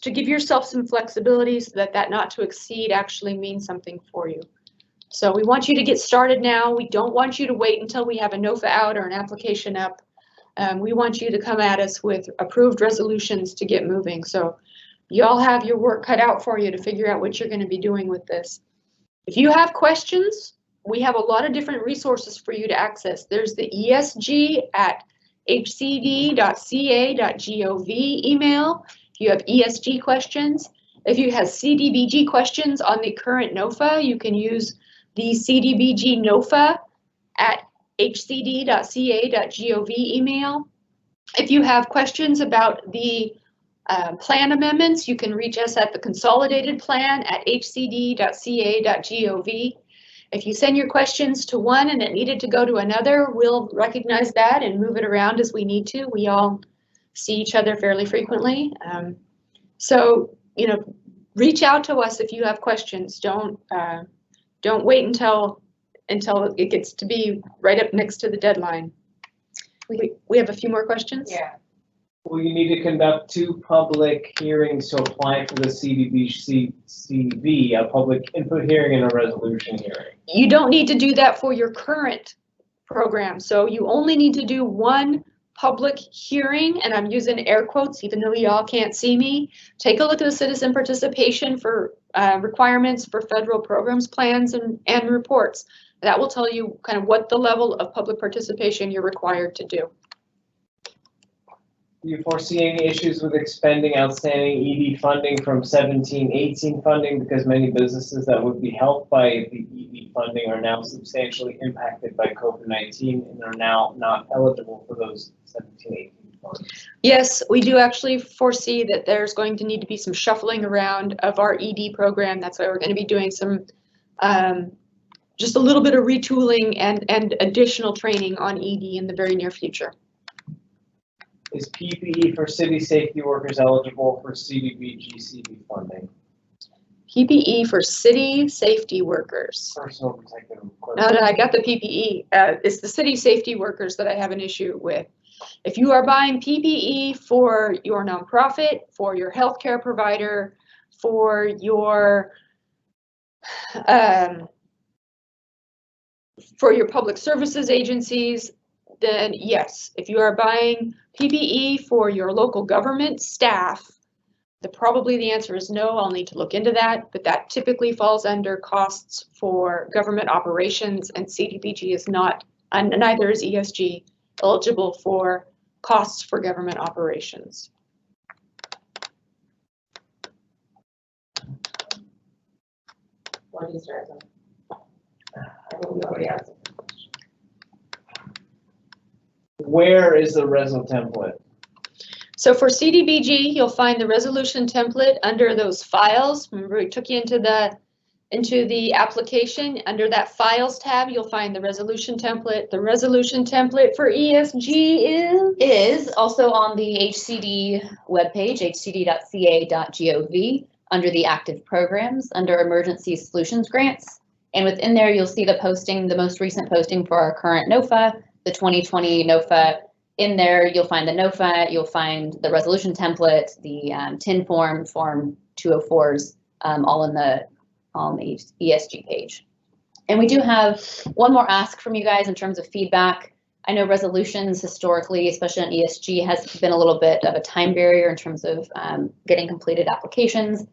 give yourself some flexibility so that not to exceed actually means something for you. So we want you to get started now. We don't want you to wait until we have a NOFA out or an application up. We want you to come at us with approved resolutions to get moving. So you all have your work cut out for you to figure out what you're going to be doing with this. If you have questions, we have a lot of different resources for you to access. There's the ESG at hcd.ca.gov email. If you have ESG questions, if you have CDBG questions on the current NOFA, you can use the CDBG NOFA at hcd.ca.gov email. If you have questions about the plan amendments, you can reach us at the consolidated plan at hcd.ca.gov. If you send your questions to one and it needed to go to another, we'll recognize that and move it around as we need to. We all see each other fairly frequently. So, you know, reach out to us if you have questions. Don't wait until it gets to be right up next to the deadline. We have a few more questions? Yeah. Will you need to conduct 2 public hearings to apply for the CDBG-CV, a public input hearing and a resolution hearing? You don't need to do that for your current program. So you only need to do 1 public hearing, and I'm using air quotes even though y'all can't see me. Take a look at the citizen participation for requirements for federal programs, plans, and reports. That will tell you kind of what the level of public participation you're required to do. Do you foresee any issues with expending outstanding ED funding from 17-18 funding, because many businesses that would be helped by the ED funding are now substantially impacted by COVID-19 and are now not eligible for those 17-18 funds? Yes, we do actually foresee that there's going to need to be some shuffling around of our ED program. That's why we're going to be doing some just a little bit of retooling and additional training on ED in the very near future. Is PPE for city safety workers eligible for CDBG-CV funding? PPE for city safety workers. Personal protective No, equipment. I got the PPE. It's the city safety workers that I have an issue with. If you are buying PPE for your nonprofit, for your healthcare provider, for your public services agencies, then yes. If you are buying PPE for your local government staff, probably the answer is no. I'll need to look into that, but that typically falls under costs for government operations, and CDBG is not, and neither is ESG, eligible for costs for government operations. What is resin? I think we already answered. Where is the RESO template? So for CDBG, you'll find the resolution template under those files. Remember, we took you into the application. Under that files tab, you'll find the resolution template. The resolution template for ESG Is also on the HCD webpage, hcd.ca.gov, under the active programs, under emergency solutions grants. And within there, you'll see the posting, the most recent posting for our current NOFA, the 2020 NOFA In there, you'll find the NOFA, you'll find the resolution template, the TIN form, Form 204s, all in the ESG page. And we do have one more ask from you guys in terms of feedback. I know resolutions historically, especially on ESG, has been a little bit of a time barrier in terms of getting completed applications.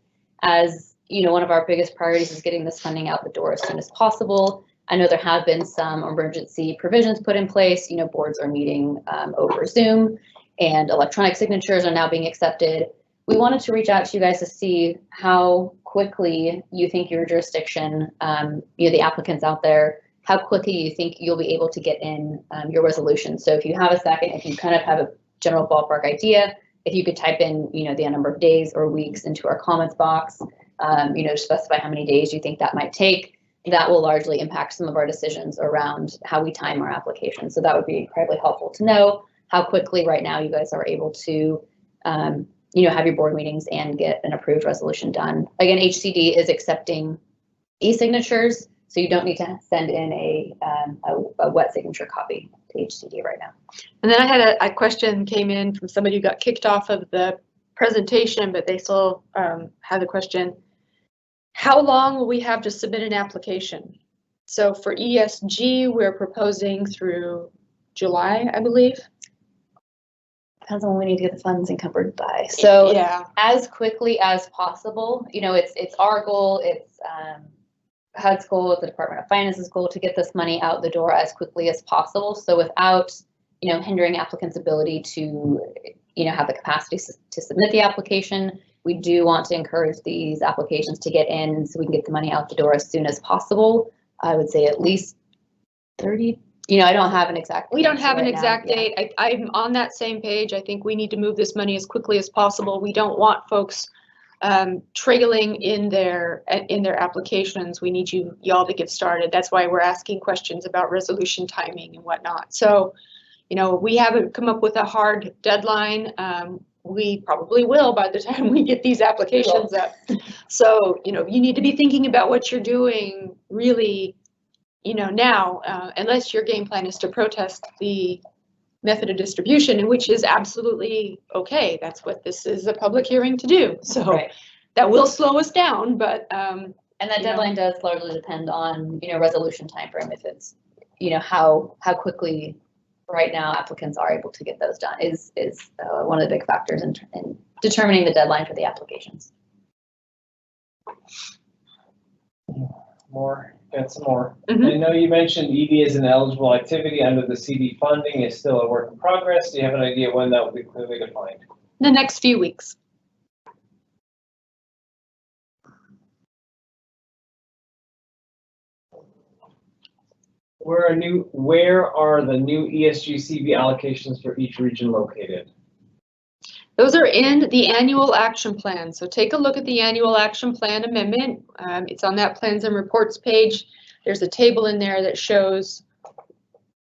As you know, one of our biggest priorities is getting this funding out the door as soon as possible. I know there have been some emergency provisions put in place. You know, boards are meeting over Zoom, and electronic signatures are now being accepted. We wanted to reach out to you guys to see how quickly you think your jurisdiction, you know, the applicants out there, how quickly you think you'll be able to get in your resolution. So if you have a second, if you kind of have a general ballpark idea, if you could type in, you know, the number of days or weeks into our comments box, you know, specify how many days you think that might take. That will largely impact some of our decisions around how we time our applications. So that would be incredibly helpful to know how quickly right now you guys are able to, you know, have your board meetings and get an approved resolution done. Again, HCD is accepting e-signatures, so you don't need to send in a wet signature copy to HCD right now. And then I had a question came in from somebody who got kicked off of the presentation, but they still had the question. How long will we have to submit an application? So for ESG, we're proposing through July, I believe. Depends on when we need to get the funds encumbered by. So yeah, as quickly as possible, you know, it's our goal, it's HUD's goal, it's the Department of Finance's goal to get this money out the door as quickly as possible. So without, you know, hindering applicants' ability to, you know, have the capacity to submit the application, we do want to encourage these applications to get in so we can get the money out the door as soon as possible. I would say at least 30. You know, I don't have an exact. we don't have an right now. exact Yeah. date. I'm on that same page. I think we need to move this money as quickly as possible. We don't want folks trailing in their applications. We need y'all to get started. That's why we're asking questions about resolution timing and whatnot. So, you know, we haven't come up with a hard deadline. We probably will by the time we get these applications up. So, you know, you need to be thinking about what you're doing really, you know, now, unless your game plan is to protest the method of distribution, which is absolutely okay. That's what this is a public hearing to do. So Right. that will slow us down, but And that you know. deadline does largely depend on, you know, resolution timeframe. If it's, you know, how quickly right now applicants are able to get those done is one of the big factors in determining the deadline for the applications. More, got some more. Mhm. I know you mentioned EV as an eligible activity under the CD funding is still a work in progress. Do you have an idea when that will be clearly defined? the next few weeks. Where are the new ESG CV allocations for each region located? Those are in the annual action plan. So take a look at the annual action plan amendment. It's on that plans and reports page. There's a table in there that shows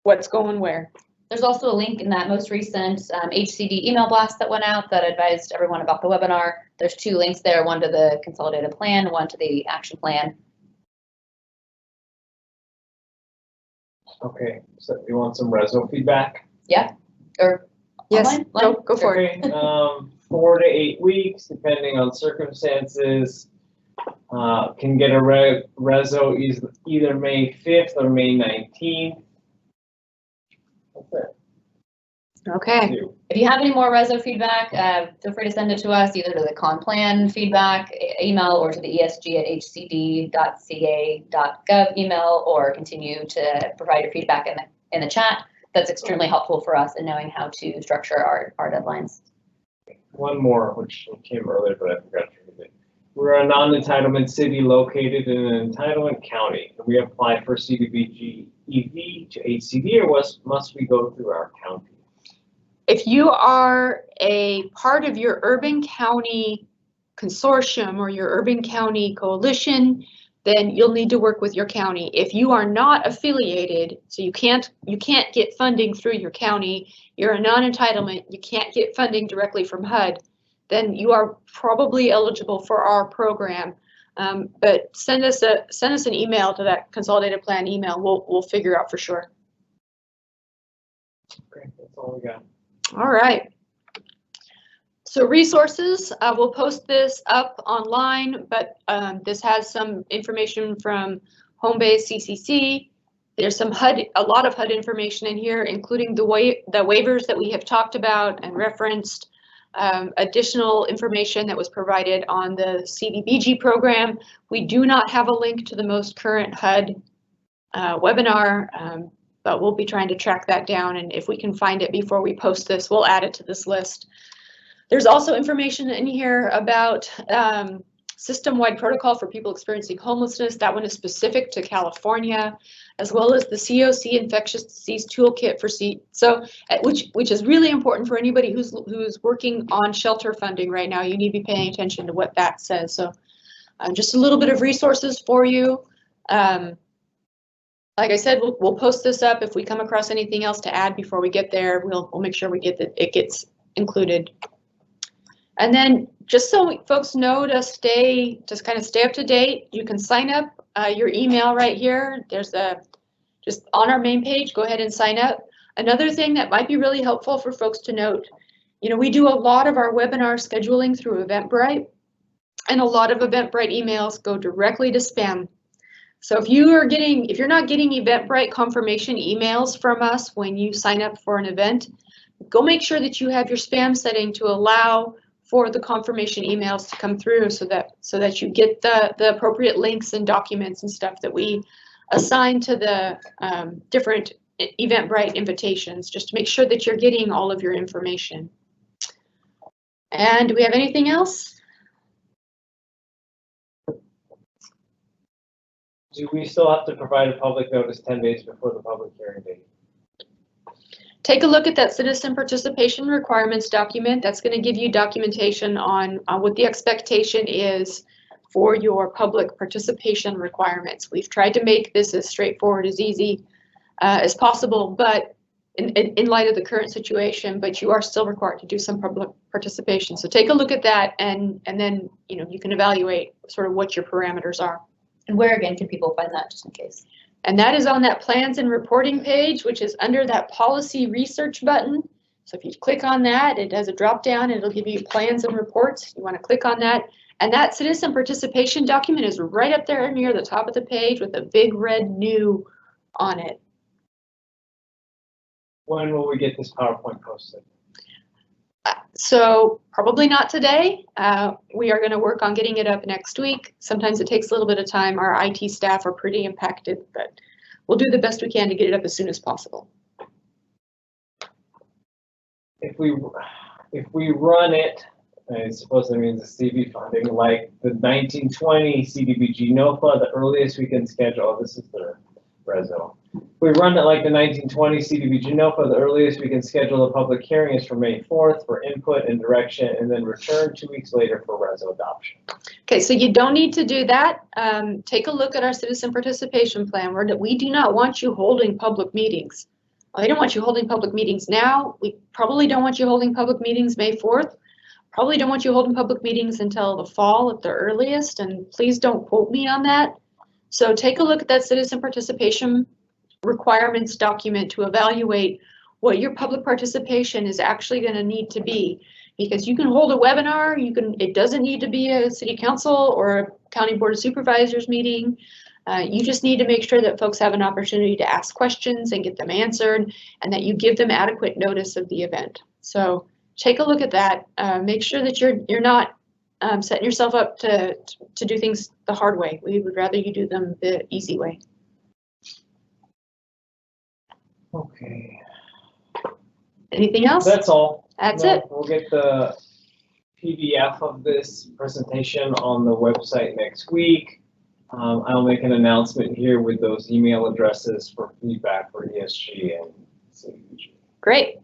what's going where. There's also a link in that most recent HCD email blast that went out that advised everyone about the webinar. There's 2 links there, one to the consolidated plan, one to the action plan. Okay, so you want some reso feedback? Yeah, or Yes, online? go for it. Okay, 4 to 8 weeks, depending on circumstances. Can get a reso either May 5th or May 19th. That's it. Okay. If you have any more reso feedback, feel free to send it to us either to the ConPlan feedback email or to the esg@hcd.ca.gov email, or continue to provide your feedback in the chat. That's extremely helpful for us in knowing how to structure our deadlines. One more, which came earlier, but I forgot to read it. We're a non-entitlement city located in an entitlement county. Can we apply for CDBG EV to HCD, or must we go through our county? If you are a part of your urban county consortium or your urban county coalition, then you'll need to work with your county. If you are not affiliated, so you can't get funding through your county, you're a non-entitlement, you can't get funding directly from HUD, then you are probably eligible for our program. But send us an email to that consolidated plan email. We'll figure out for sure. Okay, that's all we got. All right. So resources, we'll post this up online, but this has some information from Homebase CCC. There's some HUD, a lot of HUD information in here, including the waivers that we have talked about and referenced, additional information that was provided on the CDBG program. We do not have a link to the most current HUD webinar, but we'll be trying to track that down, and if we can find it before we post this, we'll add it to this list. There's also information in here about system-wide protocol for people experiencing homelessness. That one is specific to California, as well as the COC infectious disease toolkit for which is really important for anybody who's working on shelter funding right now. You need to be paying attention to what that says. So just a little bit of resources for you. Like I said, we'll post this up. If we come across anything else to add before we get there, we'll make sure it gets included. And then just so folks know to kind of stay up to date, you can sign up your email right here. There's just on our main page, go ahead and sign up. Another thing that might be really helpful for folks to note, we do a lot of our webinar scheduling through Eventbrite, and a lot of Eventbrite emails go directly to spam. So if you're not getting Eventbrite confirmation emails from us when you sign up for an event, go make sure that you have your spam setting to allow for the confirmation emails to come through, so that you get the appropriate links and documents and stuff that we assign to the different Eventbrite invitations, just to make sure that you're getting all of your information. And do we have anything else? Do we still have to provide a public notice 10 days before the public hearing date? Take a look at that citizen participation requirements document. That's going to give you documentation on what the expectation is for your public participation requirements. We've tried to make this as straightforward, as easy as possible, but in light of the current situation, but you are still required to do some public participation. So take a look at that, and then you can evaluate sort of what your parameters are. And where again can people find that, just in case? And that is on that plans and reporting page, which is under that policy research button. So if you click on that, it has a drop down, it'll give you plans and reports. You want to click on that. And that citizen participation document is right up there near the top of the page with a big red new on it. When will we get this PowerPoint posted? So probably not today. We are going to work on getting it up next week. Sometimes it takes a little bit of time. Our IT staff are pretty impacted, but we'll do the best we can to get it up as soon as possible. If we run it, I suppose that means the CV funding, like the 1920 CDBG NOFA, the earliest we can schedule, this is the Rezo. If we run it like the 1920 CDBG NOFA, the earliest we can schedule a public hearing is for May 4th for input and direction, and then return 2 weeks later for Rezo adoption. Okay, so you don't need to do that. Take a look at our citizen participation plan. We do not want you holding public meetings. I don't want you holding public meetings now. We probably don't want you holding public meetings May 4th. Probably don't want you holding public meetings until the fall at the earliest, and please don't quote me on that. So take a look at that citizen participation requirements document to evaluate what your public participation is actually going to need to be, because you can hold a webinar, it doesn't need to be a city council or a county board of supervisors meeting. You just need to make sure that folks have an opportunity to ask questions and get them answered, and that you give them adequate notice of the event. So take a look at that. Make sure that you're not setting yourself up to do things the hard way. We would rather you do them the easy way. Okay. Anything else? That's all. That's it. We'll get the PDF of this presentation on the website next week. I'll make an announcement here with those email addresses for feedback for ESG and CDBG. Great.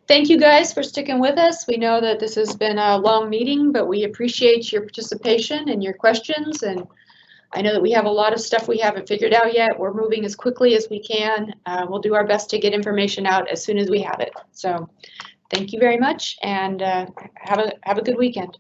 Thank you guys for sticking with us. We know that this has been a long meeting, but we appreciate your participation and your questions. And I know that we have a lot of stuff we haven't figured out yet. We're moving as quickly as we can. We'll do our best to get information out as soon as we have it. So thank you very much, and have a good weekend.